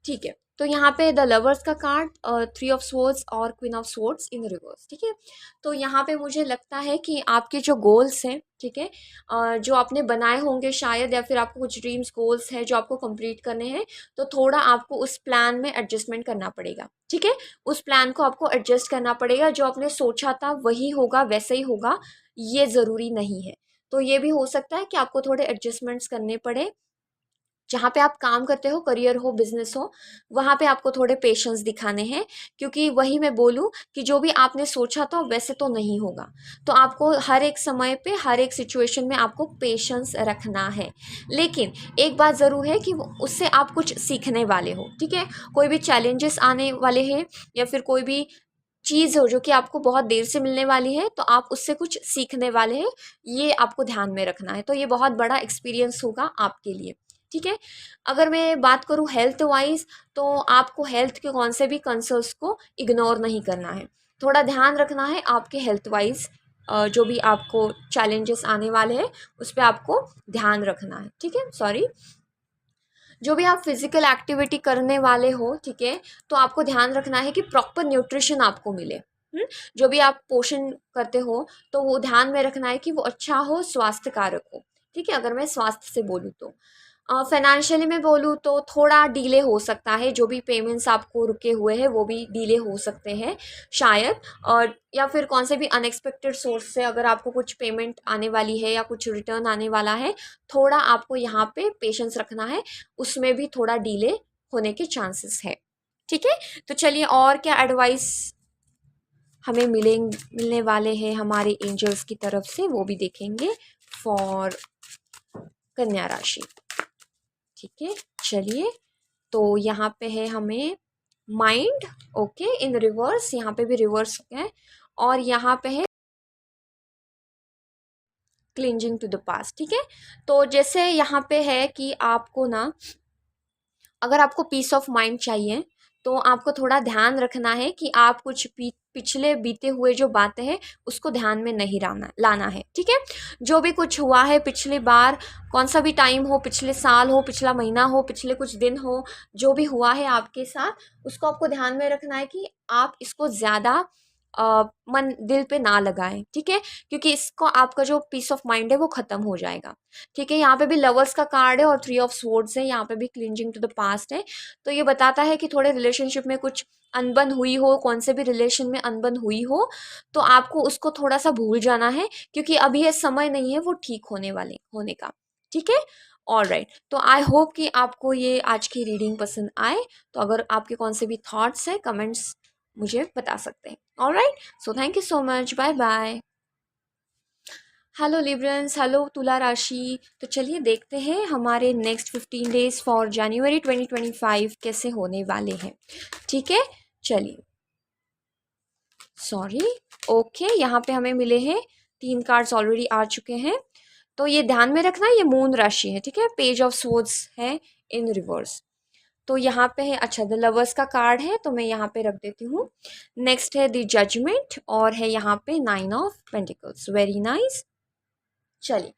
ठीक है, तो यहाँ पे द लवर्स का कार्ड, 3 ऑफ स्वॉर्ड्स और queen of swords in reverse. ठीक है, तो यहाँ पे मुझे लगता है कि आपके जो गोल्स हैं, ठीक है, जो आपने बनाए होंगे शायद, या फिर आपको कुछ ड्रीम्स गोल्स हैं जो आपको कंप्लीट करने हैं, तो थोड़ा आपको उस प्लान में एडजस्टमेंट करना पड़ेगा। ठीक है, उस प्लान को आपको एडजस्ट करना पड़ेगा, जो आपने सोचा था वही होगा, वैसे ही होगा, ये ज़रूरी नहीं है। तो ये भी हो सकता है कि आपको थोड़े एडजस्टमेंट्स करने पड़े। जहाँ पे आप काम करते हो, करियर हो, बिजनेस हो, वहाँ पे आपको थोड़े पेशेंस दिखाने हैं, क्योंकि वही मैं बोलूँ कि जो भी आपने सोचा था वैसे तो नहीं होगा। तो आपको हर एक समय पे, हर एक सिचुएशन में आपको पेशेंस रखना है। लेकिन एक बात ज़रूर है कि उससे आप कुछ सीखने वाले हो। ठीक है, कोई भी चैलेंजेस आने वाले हैं, या फिर कोई भी चीज़ हो जो कि आपको बहुत देर से मिलने वाली है, तो आप उससे कुछ सीखने वाले हैं, ये आपको ध्यान में रखना है। तो ये बहुत बड़ा एक्सपीरियंस होगा आपके लिए। ठीक है, अगर मैं बात करूँ हेल्थ वाइज, तो आपको हेल्थ के कौन से भी कंसर्न्स को इग्नोर नहीं करना है, थोड़ा ध्यान रखना है आपके हेल्थ वाइज। जो भी आपको चैलेंजेस आने वाले हैं उस पर आपको ध्यान रखना है। ठीक है, सॉरी, जो भी आप फिजिकल एक्टिविटी करने वाले हो, ठीक है, तो आपको ध्यान रखना है कि प्रॉपर न्यूट्रिशन आपको मिले। जो भी आप पोषण करते हो, तो वो ध्यान में रखना है कि वो अच्छा हो, स्वास्थ्य कारक हो। ठीक है, अगर मैं स्वास्थ्य से बोलूँ तो फाइनेंशियली में बोलूँ तो थोड़ा डिले हो सकता है, जो भी पेमेंट्स आपको रुके हुए हैं वो भी डिले हो सकते हैं शायद। और या फिर कौन से भी अनएक्सपेक्टेड सोर्स से अगर आपको कुछ पेमेंट आने वाली है या कुछ रिटर्न आने वाला है, थोड़ा आपको यहाँ पे पेशेंस रखना है, उसमें भी थोड़ा डिले होने के चांसेस है। ठीक है, तो चलिए, और क्या एडवाइस हमें मिलने वाले हैं हमारे एंजल्स की तरफ से, वो भी देखेंगे फॉर कन्या राशि। ठीक है, चलिए, तो यहाँ पे है हमें माइंड, ओके, इन रिवर्स, यहाँ पे भी रिवर्स है, और यहाँ पे है क्लिंजिंग टू द पास्ट। ठीक है, तो जैसे यहाँ पे है कि आपको ना, अगर आपको पीस ऑफ माइंड चाहिए, तो आपको थोड़ा ध्यान रखना है कि आप कुछ पिछले बीते हुए जो बातें हैं उसको ध्यान में नहीं लाना है। ठीक है, जो भी कुछ हुआ है पिछली बार, कौन सा भी टाइम हो, पिछले साल हो, पिछला महीना हो, पिछले कुछ दिन हो, जो भी हुआ है आपके साथ, उसको आपको ध्यान में रखना है कि आप इसको ज़्यादा मन दिल पे ना लगाएं। ठीक है, क्योंकि इसको आपका जो पीस ऑफ माइंड है वो ख़त्म हो जाएगा। ठीक है, यहाँ पे भी लवर्स का कार्ड है और 3 ऑफ स्वॉर्ड्स है, यहाँ पे भी क्लिंजिंग टू द पास्ट है। तो ये बताता है कि थोड़े रिलेशनशिप में कुछ अनबन हुई हो, कौन से भी रिलेशन में अनबन हुई हो, तो आपको उसको थोड़ा सा भूल जाना है, क्योंकि अभी ये समय नहीं है वो ठीक होने का। ठीक है, ऑल राइट, तो आई होप कि आपको ये आज की रीडिंग पसंद आए। तो अगर आपके कौन से भी थॉट्स है, कमेंट्स मुझे बता सकते हैं। All right, so thank you so much, bye bye. Hello Librans, hello Tula राशि। तो चलिए देखते हैं हमारे नेक्स्ट 15 डेज फॉर जनवरी 2025 कैसे होने वाले हैं। ठीक है, चलिए, सॉरी, ओके, यहाँ पे हमें मिले हैं 3 कार्ड्स ऑलरेडी आ चुके हैं, तो ये ध्यान में रखना, ये मून राशि है। ठीक है, पेज ऑफ स्वॉर्ड्स है इन रिवर्स। तो यहाँ पे है, अच्छा, द लवर्स का कार्ड है, तो मैं यहाँ पे रख देती हूँ। नेक्स्ट है द जजमेंट, और है यहाँ पे 9 ऑफ पेंटिकल्स। Very nice. चलिए,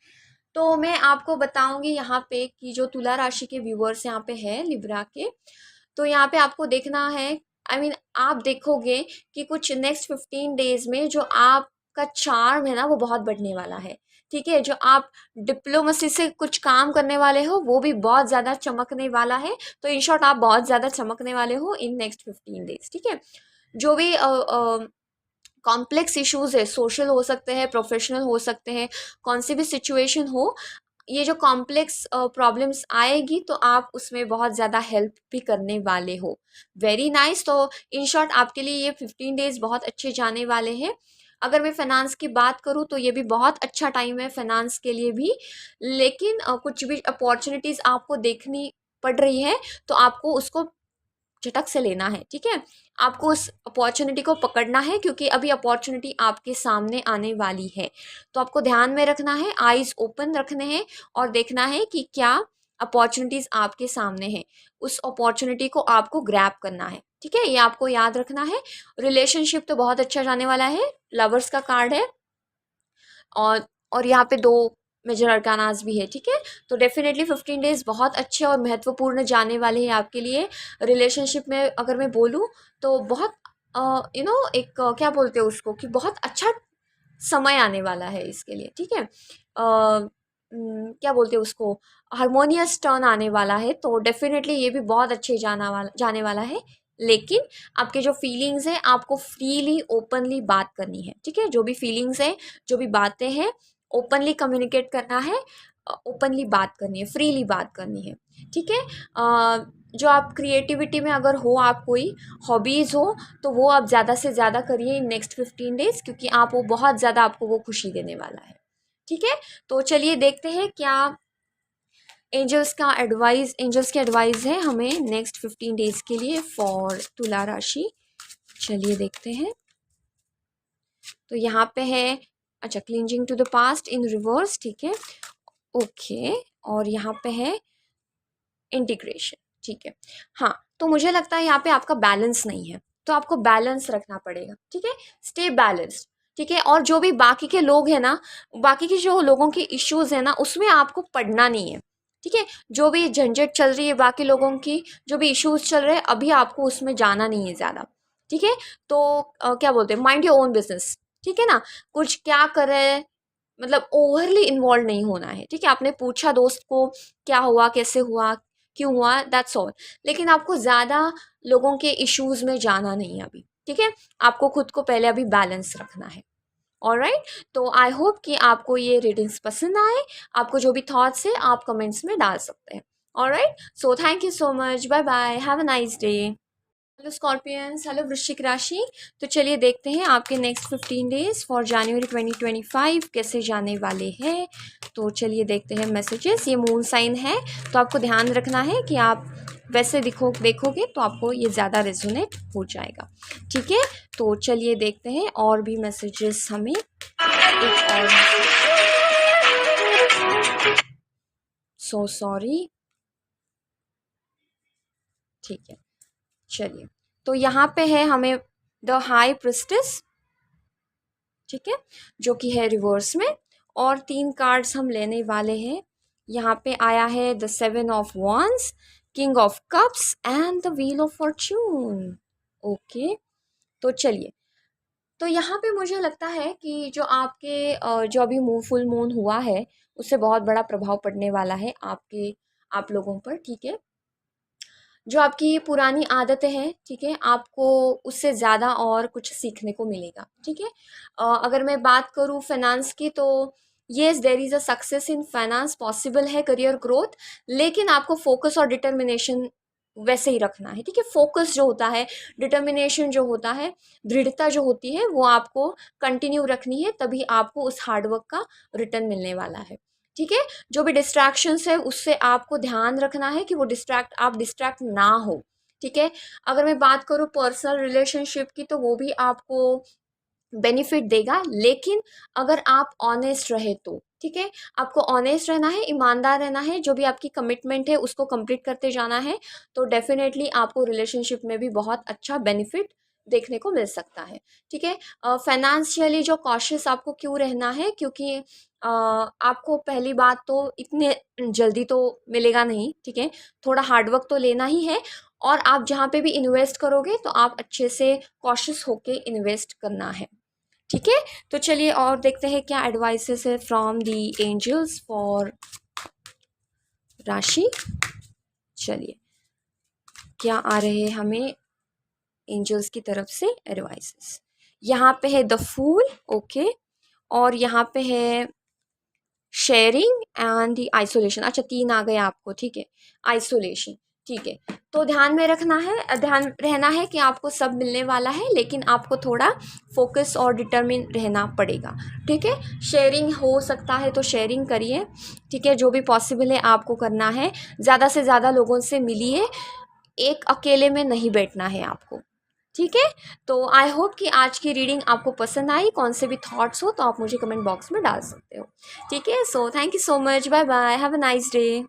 तो मैं आपको बताऊंगी यहाँ पे कि जो तुला राशि के व्यूअर्स यहाँ पे है लिब्रा के, तो यहाँ पे आपको देखना है, आप देखोगे कि कुछ नेक्स्ट 15 डेज में जो आपका चार्म है ना वो बहुत बढ़ने वाला है। ठीक है, जो आप डिप्लोमेसी से कुछ काम करने वाले हो वो भी बहुत ज़्यादा चमकने वाला है। तो इन शॉर्ट, आप बहुत ज़्यादा चमकने वाले हो इन नेक्स्ट 15 डेज। ठीक है, जो भी कॉम्प्लेक्स इश्यूज है, सोशल हो सकते हैं, प्रोफेशनल हो सकते हैं, कौन सी भी सिचुएशन हो, ये जो कॉम्प्लेक्स प्रॉब्लम्स आएगी तो आप उसमें बहुत ज़्यादा हेल्प भी करने वाले हो। Very nice. तो इन शॉर्ट, आपके लिए ये 15 डेज बहुत अच्छे जाने वाले हैं। अगर मैं फाइनेंस की बात करूँ तो ये भी बहुत अच्छा टाइम है फाइनेंस के लिए भी, लेकिन कुछ भी अपॉर्चुनिटीज़ आपको देखनी पड़ रही है, तो आपको उसको झटक से लेना है। ठीक है, आपको उस अपॉर्चुनिटी को पकड़ना है, क्योंकि अभी अपॉर्चुनिटी आपके सामने आने वाली है। तो आपको ध्यान में रखना है, आईज ओपन रखने हैं और देखना है कि क्या अपॉर्चुनिटीज़ आपके सामने हैं, उस अपॉर्चुनिटी को आपको ग्रैब करना है, ठीक है, ये आपको याद रखना है। रिलेशनशिप तो बहुत अच्छा जाने वाला है, लवर्स का कार्ड है, और यहाँ पे 2 मेजर अरकानास भी है, ठीक है। तो डेफिनेटली 15 डेज़ बहुत अच्छे और महत्वपूर्ण जाने वाले हैं आपके लिए। रिलेशनशिप में अगर मैं बोलूँ तो बहुत एक क्या बोलते हैं उसको, कि बहुत अच्छा समय आने वाला है इसके लिए, ठीक है। क्या बोलते हैं उसको, हार्मोनियस टर्न आने वाला है, तो डेफिनेटली ये भी बहुत अच्छे जाने वाला है। लेकिन आपके जो फीलिंग्स हैं आपको फ्रीली ओपनली बात करनी है, ठीक है। जो भी फीलिंग्स हैं, जो भी बातें हैं, ओपनली कम्युनिकेट करना है, ओपनली बात करनी है, फ्रीली बात करनी है, ठीक है। जो आप क्रिएटिविटी में अगर हो, आप कोई हॉबीज़ हो, तो वो आप ज़्यादा से ज़्यादा करिए इन नेक्स्ट 15 डेज़, क्योंकि आप वो बहुत ज़्यादा आपको वो खुशी देने वाला है, ठीक है। तो चलिए देखते हैं क्या एंजल्स की एडवाइस है हमें नेक्स्ट 15 डेज़ के लिए फॉर तुला राशि। चलिए देखते हैं। तो यहाँ पे है, अच्छा, clinging to the past in reverse, ठीक है, ओके। और यहाँ पे है इंटीग्रेशन, ठीक है। हाँ, तो मुझे लगता है यहाँ पे आपका बैलेंस नहीं है, तो आपको बैलेंस रखना पड़ेगा, ठीक है। स्टे बैलेंस्ड, ठीक है। और जो भी बाकी के लोग हैं ना, बाकी के जो लोगों के इश्यूज है ना, उसमें आपको पढ़ना नहीं है, ठीक है। जो भी झंझट चल रही है बाकी लोगों की, जो भी इश्यूज चल रहे हैं, अभी आपको उसमें जाना नहीं है ज़्यादा, ठीक है। तो क्या बोलते हैं, माइंड योर ओन बिजनेस, ठीक है ना। कुछ क्या करे, मतलब ओवरली इन्वॉल्व नहीं होना है, ठीक है। आपने पूछा दोस्त को क्या हुआ, कैसे हुआ, क्यों हुआ, दैट्स ऑल। लेकिन आपको ज़्यादा लोगों के इश्यूज में जाना नहीं है अभी, ठीक है। आपको खुद को पहले अभी बैलेंस रखना है, ऑलराइट। तो आई होप कि आपको ये रीडिंग्स पसंद आए। आपको जो भी थॉट्स है आप कमेंट्स में डाल सकते हैं, alright. So thank you so much, bye bye, have a nice day. Hello Scorpions, hello Vrishchik राशि। तो चलिए देखते हैं आपके नेक्स्ट 15 डेज फॉर जनवरी 2025 कैसे जाने वाले हैं। तो चलिए देखते हैं मैसेजेस। ये मून साइन है, तो आपको ध्यान रखना है कि आप वैसे देखोगे तो आपको ये ज़्यादा रेजोनेट हो जाएगा, ठीक है। तो चलिए देखते हैं और भी मैसेजेस हमें। एक और सो सॉरी, ठीक है। चलिए, तो यहाँ पे है हमें द हाई प्रिस्टेस, ठीक है, जो कि है रिवर्स में। और 3 कार्ड्स हम लेने वाले हैं। यहाँ पे आया है the 7 of wands, king of cups and the wheel of Fortune, okay. तो चलिए, तो यहाँ पे मुझे लगता है कि जो आपके जो अभी फुल मून हुआ है, उससे बहुत बड़ा प्रभाव पड़ने वाला है आप लोगों पर, ठीक है। जो आपकी पुरानी आदतें हैं, ठीक है, आपको उससे ज़्यादा और कुछ सीखने को मिलेगा, ठीक है। अगर मैं बात करूँ फाइनेंस की, तो yes there is a success in finance possible है, करियर ग्रोथ। लेकिन आपको फोकस और डिटर्मिनेशन वैसे ही रखना है, ठीक है। फोकस जो होता है, डिटर्मिनेशन जो होता है, दृढ़ता जो होती है, वो आपको कंटिन्यू रखनी है, तभी आपको उस हार्डवर्क का रिटर्न मिलने वाला है, ठीक है। जो भी डिस्ट्रैक्शंस है उससे आपको ध्यान रखना है कि वो आप डिस्ट्रैक्ट ना हो, ठीक है। अगर मैं बात करूँ पर्सनल रिलेशनशिप की, तो वो भी आपको बेनिफिट देगा, लेकिन अगर आप ऑनेस्ट रहे तो, ठीक है। आपको ऑनेस्ट रहना है, ईमानदार रहना है, जो भी आपकी कमिटमेंट है उसको कंप्लीट करते जाना है। तो डेफिनेटली आपको रिलेशनशिप में भी बहुत अच्छा बेनिफिट देखने को मिल सकता है, ठीक है। फाइनेंशियली जो कॉशियस आपको क्यों रहना है, क्योंकि आपको पहली बात तो इतने जल्दी तो मिलेगा नहीं, ठीक है। थोड़ा हार्डवर्क तो लेना ही है, और आप जहाँ पे भी इन्वेस्ट करोगे तो आप अच्छे से कॉशियस होके इन्वेस्ट करना है, ठीक है। तो चलिए और देखते हैं क्या एडवाइसेस है फ्रॉम दी एंजल्स फॉर राशि। चलिए, क्या आ रहे हैं हमें एंजल्स की तरफ से एडवाइसेस। यहाँ पे है द फूल, ओके। और यहाँ पे है शेयरिंग एंड दी आइसोलेशन, अच्छा 3 आ गए आपको, ठीक है। आइसोलेशन, ठीक है। तो ध्यान में रखना है, ध्यान रहना है कि आपको सब मिलने वाला है, लेकिन आपको थोड़ा फोकस और डिटर्मिन रहना पड़ेगा, ठीक है। शेयरिंग हो सकता है तो शेयरिंग करिए, ठीक है। जो भी पॉसिबल है आपको करना है, ज़्यादा से ज़्यादा लोगों से मिलिए, एक अकेले में नहीं बैठना है आपको, ठीक है। तो आई होप कि आज की रीडिंग आपको पसंद आई। कौन से भी थॉट्स हो तो आप मुझे कमेंट बॉक्स में डाल सकते हो, ठीक है। So thank you so much, bye bye, have a nice day.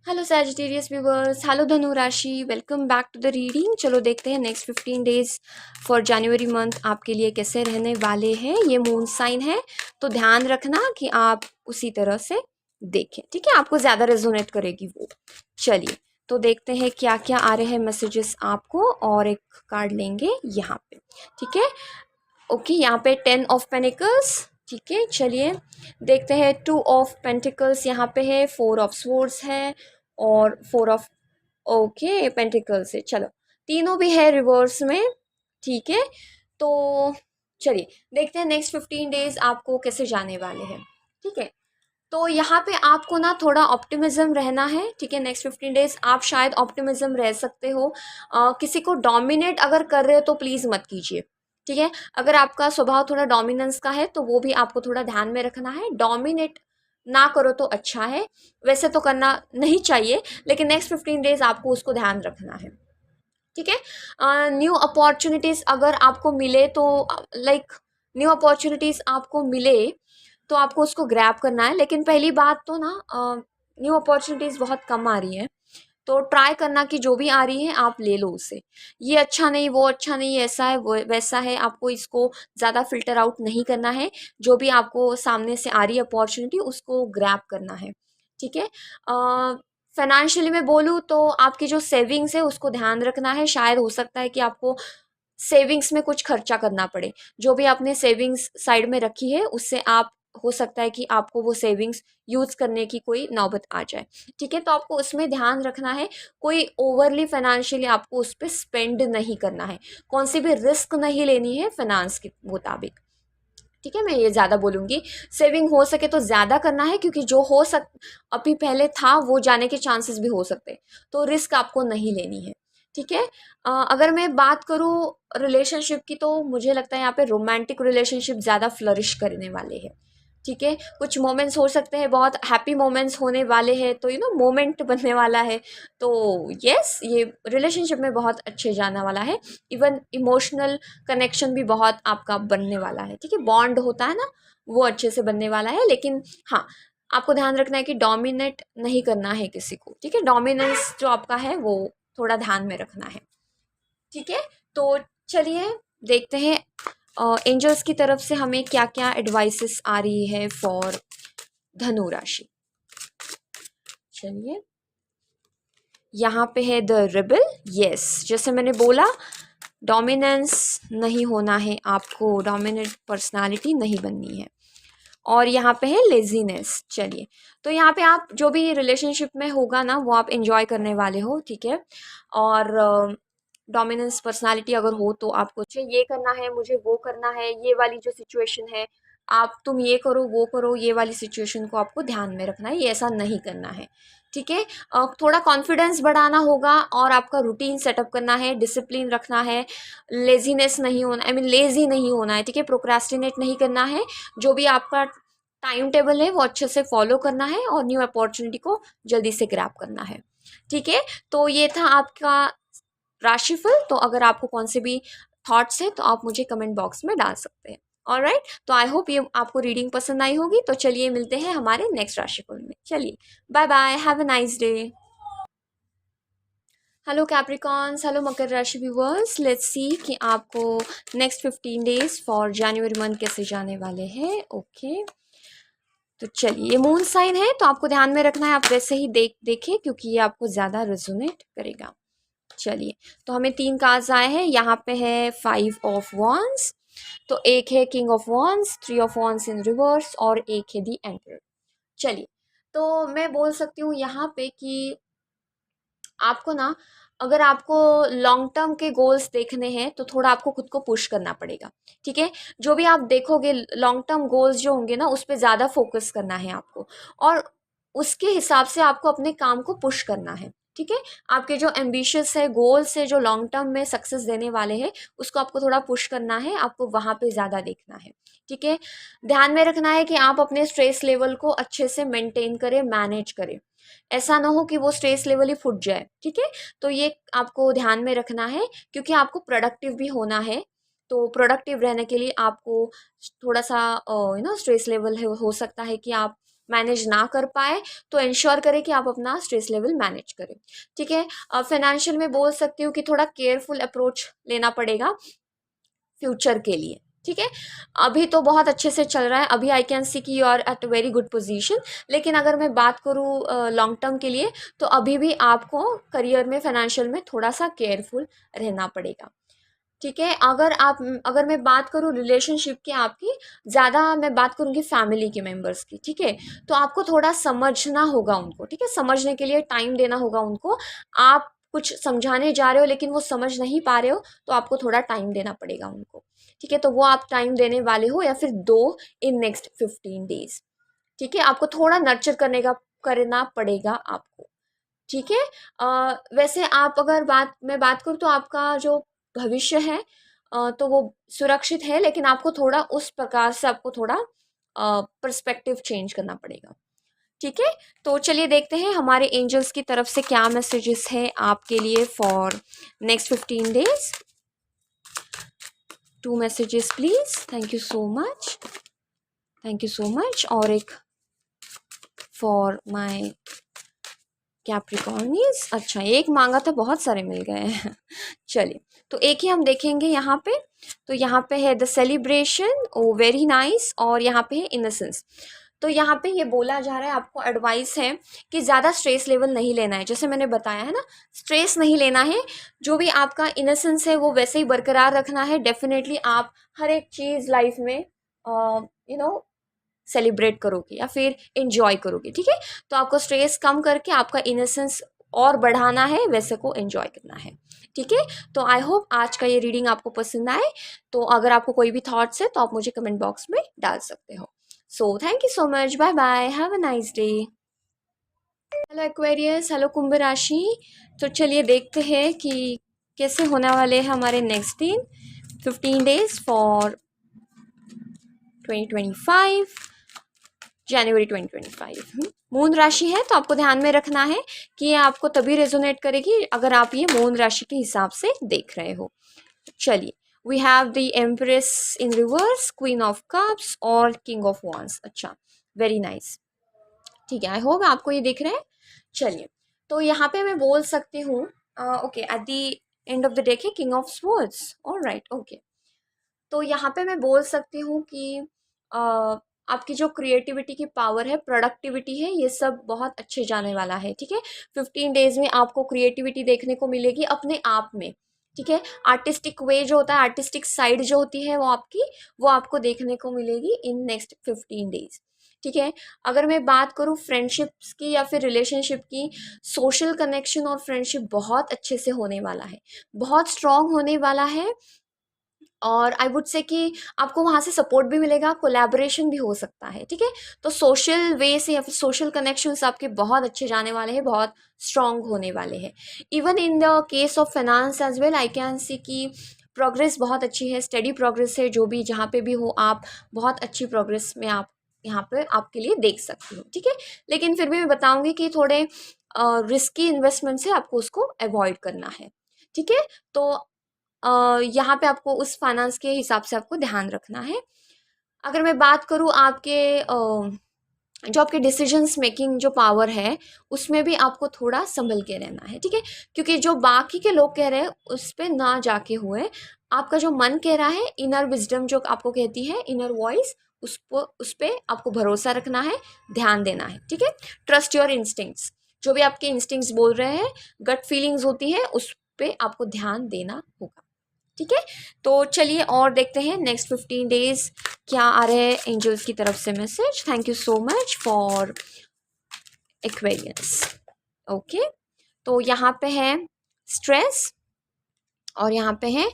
Hello Sagittarius viewers, hello Dhanu राशि, welcome back to the reading. चलो देखते हैं next 15 days for January month आपके लिए कैसे रहने वाले हैं। ये मून साइन है तो ध्यान रखना कि आप उसी तरह से देखें, ठीक है, आपको ज़्यादा रेजोनेट करेगी वो। चलिए तो देखते हैं क्या क्या आ रहे हैं मैसेजेस आपको, और एक कार्ड लेंगे यहाँ पे, ठीक है। ओके, यहाँ पे 10 ऑफ पेनिकल्स, ठीक है। चलिए देखते हैं 2 ऑफ पेंटिकल्स यहाँ पे है, 4 ऑफ स्वॉर्ड्स है और 4 ऑफ ओके पेंटिकल्स है। चलो तीनों भी है रिवर्स में, ठीक है। तो चलिए देखते हैं नेक्स्ट 15 डेज आपको कैसे जाने वाले हैं, ठीक है। तो यहाँ पे आपको ना थोड़ा ऑप्टिमिज्म रहना है, ठीक है। नेक्स्ट 15 डेज आप शायद ऑप्टिमिज्म रह सकते हो। किसी को डोमिनेट अगर कर रहे हो तो प्लीज़ मत कीजिए, ठीक है। अगर आपका स्वभाव थोड़ा डोमिनेंस का है तो वो भी आपको थोड़ा ध्यान में रखना है। डोमिनेट ना करो तो अच्छा है, वैसे तो करना नहीं चाहिए, लेकिन नेक्स्ट 15 डेज आपको उसको ध्यान रखना है, ठीक है। न्यू अपॉर्चुनिटीज़ अगर आपको मिले तो लाइक न्यू अपॉर्चुनिटीज़ आपको मिले तो आपको उसको ग्रैब करना है। लेकिन पहली बात तो ना न्यू अपॉर्चुनिटीज़ बहुत कम आ रही हैं, तो ट्राई करना कि जो भी आ रही है आप ले लो उसे। ये अच्छा नहीं, वो अच्छा नहीं, ऐसा है वो वैसा है, आपको इसको ज़्यादा फिल्टर आउट नहीं करना है। जो भी आपको सामने से आ रही है अपॉर्चुनिटी उसको ग्रैब करना है, ठीक है। फाइनेंशियली मैं बोलूँ तो आपकी जो सेविंग्स है उसको ध्यान रखना है। शायद हो सकता है कि आपको सेविंग्स में कुछ खर्चा करना पड़े। जो भी आपने सेविंग्स साइड में रखी है उससे आप हो सकता है कि आपको वो सेविंग्स यूज़ करने की कोई नौबत आ जाए, ठीक है। तो आपको उसमें ध्यान रखना है, कोई ओवरली फाइनेंशियली आपको उस पर स्पेंड नहीं करना है, कौन सी भी रिस्क नहीं लेनी है फाइनेंस के मुताबिक, ठीक है। मैं ये ज़्यादा बोलूँगी, सेविंग हो सके तो ज़्यादा करना है, क्योंकि जो हो सक अभी पहले था वो जाने के चांसेस भी हो सकते हैं, तो रिस्क आपको नहीं लेनी है, ठीक है। अगर मैं बात करूँ रिलेशनशिप की तो मुझे लगता है यहाँ पे रोमांटिक रिलेशनशिप ज़्यादा फ्लरिश करने वाले हैं, ठीक है। कुछ मोमेंट्स हो सकते हैं, बहुत हैप्पी मोमेंट्स होने वाले हैं, तो मोमेंट बनने वाला है। तो यस, ये रिलेशनशिप में बहुत अच्छे जाने वाला है। इवन इमोशनल कनेक्शन भी बहुत आपका बनने वाला है, ठीक है। बॉन्ड होता है ना, वो अच्छे से बनने वाला है। लेकिन हाँ, आपको ध्यान रखना है कि डोमिनेट नहीं करना है किसी को, ठीक है। डोमिनेंस जो आपका है वो थोड़ा ध्यान में रखना है, ठीक है। तो चलिए देखते हैं एंजल्स की तरफ से हमें क्या क्या एडवाइसेस आ रही है फॉर धनु राशि। चलिए यहाँ पे है द रिबल। यस, जैसे मैंने बोला डोमिनेंस नहीं होना है, आपको डोमिनेंट पर्सनालिटी नहीं बननी है। और यहाँ पे है लेजीनेस। चलिए तो यहाँ पे आप जो भी रिलेशनशिप में होगा ना वो आप एंजॉय करने वाले हो, ठीक है। और डोमिनेंस पर्सनालिटी अगर हो तो आपको ये करना है, मुझे वो करना है, ये वाली जो सिचुएशन है आप तुम ये करो वो करो, ये वाली सिचुएशन को आपको ध्यान में रखना है, ये ऐसा नहीं करना है, ठीक है। थोड़ा कॉन्फिडेंस बढ़ाना होगा और आपका रूटीन सेटअप करना है, डिसिप्लिन रखना है, लेजीनेस नहीं होना, आई मीन लेजी नहीं होना है, ठीक है। प्रोक्रेस्टिनेट नहीं करना है, जो भी आपका टाइम टेबल है वो अच्छे से फॉलो करना है और न्यू अपॉर्चुनिटी को जल्दी से ग्रैब करना है, ठीक है। तो ये था आपका राशिफल। तो अगर आपको कौन से भी थॉट्स हैं तो आप मुझे कमेंट बॉक्स में डाल सकते हैं। ऑलराइट, तो आई होप ये आपको रीडिंग पसंद आई होगी। तो चलिए मिलते हैं हमारे नेक्स्ट राशिफल में। चलिए bye bye, have a nice day. Hello Capricorns, hello मकर राशि व्यूअर्स, लेट्स सी कि आपको next 15 days for January month कैसे जाने वाले हैं। ओके तो चलिए, ये मून साइन है तो आपको ध्यान में रखना है, आप वैसे ही देखें क्योंकि ये आपको ज़्यादा रेजोनेट करेगा। चलिए तो हमें 3 कार्ड्स आए हैं। यहाँ पे है 5 ऑफ वॉन्स, तो एक है king of wands, 3 of wands in reverse और एक है दी एम्परर। चलिए तो मैं बोल सकती हूँ यहाँ पे कि आपको ना, अगर आपको लॉन्ग टर्म के गोल्स देखने हैं तो थोड़ा आपको खुद को पुश करना पड़ेगा, ठीक है। जो भी आप देखोगे लॉन्ग टर्म गोल्स जो होंगे ना उस पर ज़्यादा फोकस करना है आपको, और उसके हिसाब से आपको अपने काम को पुश करना है, ठीक है। आपके जो एम्बिशियस है गोल्स है जो लॉन्ग टर्म में सक्सेस देने वाले हैं उसको आपको थोड़ा पुश करना है, आपको वहाँ पे ज़्यादा देखना है, ठीक है। ध्यान में रखना है कि आप अपने स्ट्रेस लेवल को अच्छे से मेंटेन करें, मैनेज करें, ऐसा ना हो कि वो स्ट्रेस लेवल ही फुट जाए, ठीक है। तो ये आपको ध्यान में रखना है, क्योंकि आपको प्रोडक्टिव भी होना है। तो प्रोडक्टिव रहने के लिए आपको थोड़ा सा स्ट्रेस लेवल हो सकता है कि आप मैनेज ना कर पाए तो इंश्योर करें कि आप अपना स्ट्रेस लेवल मैनेज करें, ठीक है। फाइनेंशियल में बोल सकती हूँ कि थोड़ा केयरफुल अप्रोच लेना पड़ेगा फ्यूचर के लिए, ठीक है। अभी तो बहुत अच्छे से चल रहा है, अभी आई कैन सी कि you are at a very good position, लेकिन अगर मैं बात करूँ लॉन्ग टर्म के लिए तो अभी भी आपको करियर में फाइनेंशियल में थोड़ा सा केयरफुल रहना पड़ेगा, ठीक है। अगर मैं बात करूँ रिलेशनशिप की आपकी, ज़्यादा मैं बात करूँगी फैमिली के मेंबर्स की, ठीक है। तो आपको थोड़ा समझना होगा उनको, ठीक है, समझने के लिए टाइम देना होगा उनको। आप कुछ समझाने जा रहे हो लेकिन वो समझ नहीं पा रहे हो तो आपको थोड़ा टाइम देना पड़ेगा उनको, ठीक है। तो वो आप टाइम देने वाले हो या फिर दो इन नेक्स्ट 15 डेज, ठीक है। आपको थोड़ा नर्चर करना पड़ेगा आपको, ठीक है। वैसे आप अगर मैं बात करूँ तो आपका जो भविष्य है तो वो सुरक्षित है, लेकिन आपको थोड़ा उस प्रकार से आपको थोड़ा पर्सपेक्टिव चेंज करना पड़ेगा, ठीक है। तो चलिए देखते हैं हमारे एंजल्स की तरफ से क्या मैसेजेस है आपके लिए for next 15 days. 2 messages please, thank you so much, thank you so much. और एक फॉर माय कैप्रिकॉर्निस, अच्छा एक मांगा था, बहुत सारे मिल गए हैं चलिए तो एक ही हम देखेंगे यहाँ पे। तो यहाँ पे है the celebration, oh very nice, और यहाँ पे है इनोसेंस। तो यहाँ पे ये बोला जा रहा है, आपको एडवाइस है कि ज़्यादा स्ट्रेस लेवल नहीं लेना है, जैसे मैंने बताया है ना, स्ट्रेस नहीं लेना है। जो भी आपका इनोसेंस है वो वैसे ही बरकरार रखना है। डेफिनेटली आप हर एक चीज़ लाइफ में यू नो सेलिब्रेट करोगे या फिर एंजॉय करोगे, ठीक है। तो आपको स्ट्रेस कम करके आपका इनोसेंस और बढ़ाना है, वैसे को एंजॉय करना है, ठीक है। तो आई होप आज का ये रीडिंग आपको पसंद आए। तो अगर आपको कोई भी थॉट्स है तो आप मुझे कमेंट बॉक्स में डाल सकते हो। So thank you so much, bye bye, have a nice day. Hello Aquarius, hello कुंभ राशि। तो चलिए देखते हैं कि कैसे होने वाले हैं हमारे नेक्स्ट दिन 15 डेज फॉर 2025 जनवरी 2025। मून राशि है तो आपको ध्यान में रखना है कि ये आपको तभी रेजोनेट करेगी अगर आप ये मून राशि के हिसाब से देख रहे हो। चलिए, we have the empress in reverse, queen of cups और किंग ऑफ वॉन्ड्स। अच्छा, वेरी नाइस, ठीक है। आई होप आपको ये दिख रहा है। चलिए, तो यहाँ पे मैं बोल सकती हूँ okay at the end of the day के king of swords, alright, okay. तो यहाँ पे मैं बोल सकती हूँ कि आपकी जो क्रिएटिविटी की पावर है, प्रोडक्टिविटी है, ये सब बहुत अच्छे जाने वाला है, ठीक है। 15 डेज में आपको क्रिएटिविटी देखने को मिलेगी अपने आप में, ठीक है। आर्टिस्टिक वे जो होता है, आर्टिस्टिक साइड जो होती है वो आपको देखने को मिलेगी इन नेक्स्ट 15 डेज, ठीक है। अगर मैं बात करूँ फ्रेंडशिप्स की या फिर रिलेशनशिप की, सोशल कनेक्शन और फ्रेंडशिप बहुत अच्छे से होने वाला है, बहुत स्ट्रांग होने वाला है। और आई वुड से कि आपको वहाँ से सपोर्ट भी मिलेगा, कोलैबोरेशन भी हो सकता है, ठीक है। तो सोशल वे से या फिर सोशल कनेक्शंस आपके बहुत अच्छे जाने वाले हैं, बहुत स्ट्रांग होने वाले हैं। Even in the case of finance as well I can see कि प्रोग्रेस बहुत अच्छी है, स्टडी प्रोग्रेस है। जो भी जहाँ पे भी हो आप बहुत अच्छी प्रोग्रेस में आप यहाँ पे आपके लिए देख सकते हो, ठीक है। लेकिन फिर भी मैं बताऊंगी कि थोड़े रिस्की इन्वेस्टमेंट से आपको उसको अवॉइड करना है, ठीक है। तो यहाँ पे आपको उस फाइनेंस के हिसाब से आपको ध्यान रखना है। अगर मैं बात करूँ आपके जो आपके डिसीजंस मेकिंग जो पावर है, उसमें भी आपको थोड़ा संभल के रहना है, ठीक है। क्योंकि जो बाकी के लोग कह रहे हैं उस पर ना जाके हुए, आपका जो मन कह रहा है, इनर विजडम जो आपको कहती है, इनर वॉइस, उस पर आपको भरोसा रखना है, ध्यान देना है, ठीक है। ट्रस्ट योर इंस्टिंक्ट्स, जो भी आपके इंस्टिंक्ट्स बोल रहे हैं, गट फीलिंग्स होती है, उस पर आपको ध्यान देना होगा, ठीक है। तो चलिए और देखते हैं नेक्स्ट 15 डेज क्या आ रहे हैं एंजल्स की तरफ से message. Thank you so much for Aquarians, okay. तो यहाँ पे है स्ट्रेस और यहाँ पे है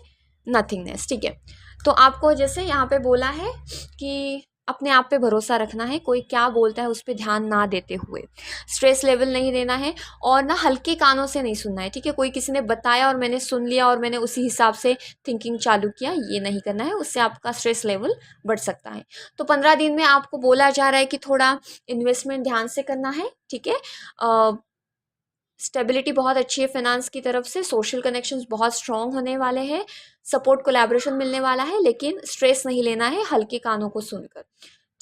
नथिंगनेस, ठीक है। तो आपको जैसे यहाँ पे बोला है कि अपने आप पे भरोसा रखना है, कोई क्या बोलता है उस पर ध्यान ना देते हुए, स्ट्रेस लेवल नहीं देना है और ना हल्के कानों से नहीं सुनना है, ठीक है। कोई किसी ने बताया और मैंने सुन लिया और मैंने उसी हिसाब से थिंकिंग चालू किया, ये नहीं करना है, उससे आपका स्ट्रेस लेवल बढ़ सकता है। तो 15 दिन में आपको बोला जा रहा है कि थोड़ा इन्वेस्टमेंट ध्यान से करना है, ठीक है। स्टेबिलिटी बहुत अच्छी है फाइनेंस की तरफ से, सोशल कनेक्शंस बहुत स्ट्रांग होने वाले हैं, सपोर्ट कोलैबोरेशन मिलने वाला है, लेकिन स्ट्रेस नहीं लेना है हल्के कानों को सुनकर,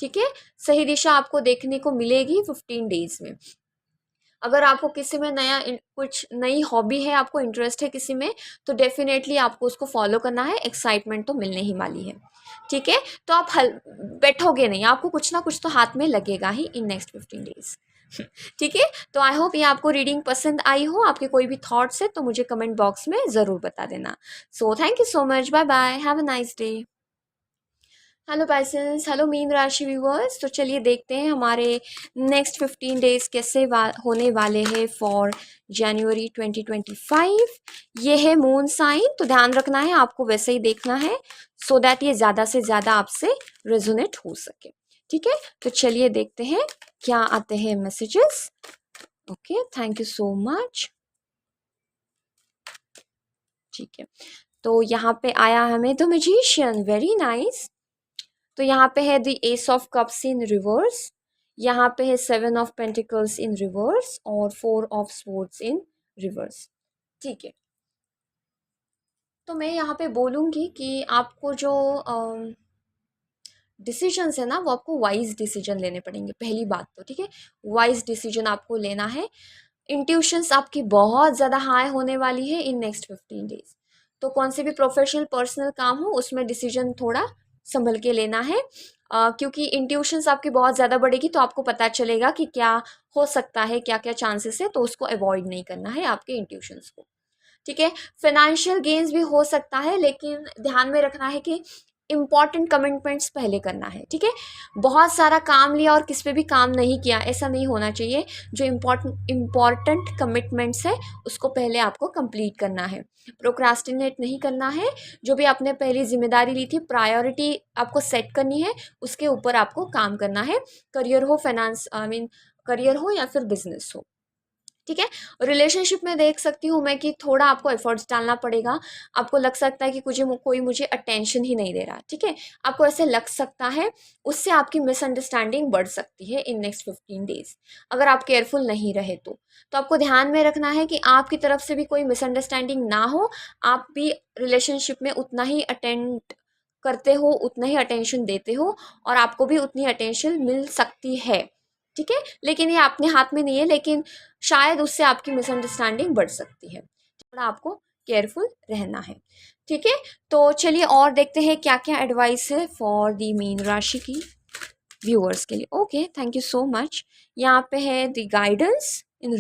ठीक है, सही दिशा आपको देखने को मिलेगी 15 डेज में। अगर आपको किसी में कुछ नई हॉबी है, आपको इंटरेस्ट है किसी में, तो डेफिनेटली आपको उसको फॉलो करना है, एक्साइटमेंट तो मिलने ही वाली है। ठीक है, तो आप बैठोगे नहीं, आपको कुछ ना कुछ तो हाथ में लगेगा ही इन नेक्स्ट 15 डेज। ठीक है, तो आई होप ये आपको रीडिंग पसंद आई हो। आपके कोई भी थॉट्स है तो मुझे कमेंट बॉक्स में ज़रूर बता देना। So thank you so much, bye bye, have a nice day. Hello Pisces, hello मीन राशि व्यूअर्स। तो चलिए देखते हैं हमारे नेक्स्ट 15 डेज कैसे होने वाले हैं फॉर जनवरी 2025। ये है मून साइन, तो ध्यान रखना है आपको, वैसे ही देखना है सो दैट ये ज़्यादा से ज़्यादा आपसे रेजोनेट हो सके। ठीक है, तो चलिए देखते हैं क्या आते हैं messages. Okay, thank you so much. ठीक है, तो यहाँ पे आया हमें द मैजिशियन, वेरी नाइस। तो यहाँ पे है the S of cups in reverse, यहाँ पे है 7 ऑफ पेंटिकल्स इन रिवर्स और 4 ऑफ स्वॉर्ड्स इन रिवर्स। ठीक है, तो मैं यहाँ पे बोलूँगी कि आपको जो डिसीजंस है ना, वो आपको वाइज डिसीजन लेने पड़ेंगे, पहली बात तो। ठीक है, वाइज डिसीजन आपको लेना है। इंट्यूशंस आपकी बहुत ज़्यादा हाई होने वाली है इन नेक्स्ट 15 डेज। तो कौन से भी प्रोफेशनल पर्सनल काम हो उसमें डिसीजन थोड़ा संभल के लेना है, क्योंकि इंट्यूशंस आपकी बहुत ज़्यादा बढ़ेगी तो आपको पता चलेगा कि क्या हो सकता है, क्या क्या चांसेस है, तो उसको अवॉइड नहीं करना है आपके इंट्यूशंस को। ठीक है, फाइनेंशियल गेन्स भी हो सकता है, लेकिन ध्यान में रखना है कि इंपॉर्टेंट कमिटमेंट्स पहले करना है। ठीक है, बहुत सारा काम लिया और किस पे भी काम नहीं किया, ऐसा नहीं होना चाहिए। जो इम्पॉर्टेंट कमिटमेंट्स है उसको पहले आपको कंप्लीट करना है, प्रोक्रास्टिनेट नहीं करना है। जो भी आपने पहली जिम्मेदारी ली थी, प्रायोरिटी आपको सेट करनी है, उसके ऊपर आपको काम करना है। करियर हो, फाइनेंस आई मीन करियर हो या फिर बिजनेस हो। ठीक है, रिलेशनशिप में देख सकती हूँ मैं कि थोड़ा आपको एफर्ट्स डालना पड़ेगा। आपको लग सकता है कि कोई मुझे अटेंशन ही नहीं दे रहा। ठीक है, आपको ऐसे लग सकता है, उससे आपकी मिसअंडरस्टैंडिंग बढ़ सकती है इन नेक्स्ट 15 डेज, अगर आप केयरफुल नहीं रहे तो आपको ध्यान में रखना है कि आपकी तरफ से भी कोई मिसअंडरस्टैंडिंग ना हो। आप भी रिलेशनशिप में उतना ही अटेंड करते हो, उतना ही अटेंशन देते हो, और आपको भी उतनी अटेंशन मिल सकती है। ठीक है, लेकिन ये अपने हाथ में नहीं है, लेकिन शायद उससे आपकी मिसअंडरस्टैंडिंग बढ़ सकती है। थोड़ा आपको केयरफुल रहना है। ठीक है, तो चलिए और देखते हैं क्या क्या एडवाइस है फॉर दी मीन राशि की व्यूअर्स के लिए। Okay, thank you so much. यहाँ पे है द गाइडेंस इन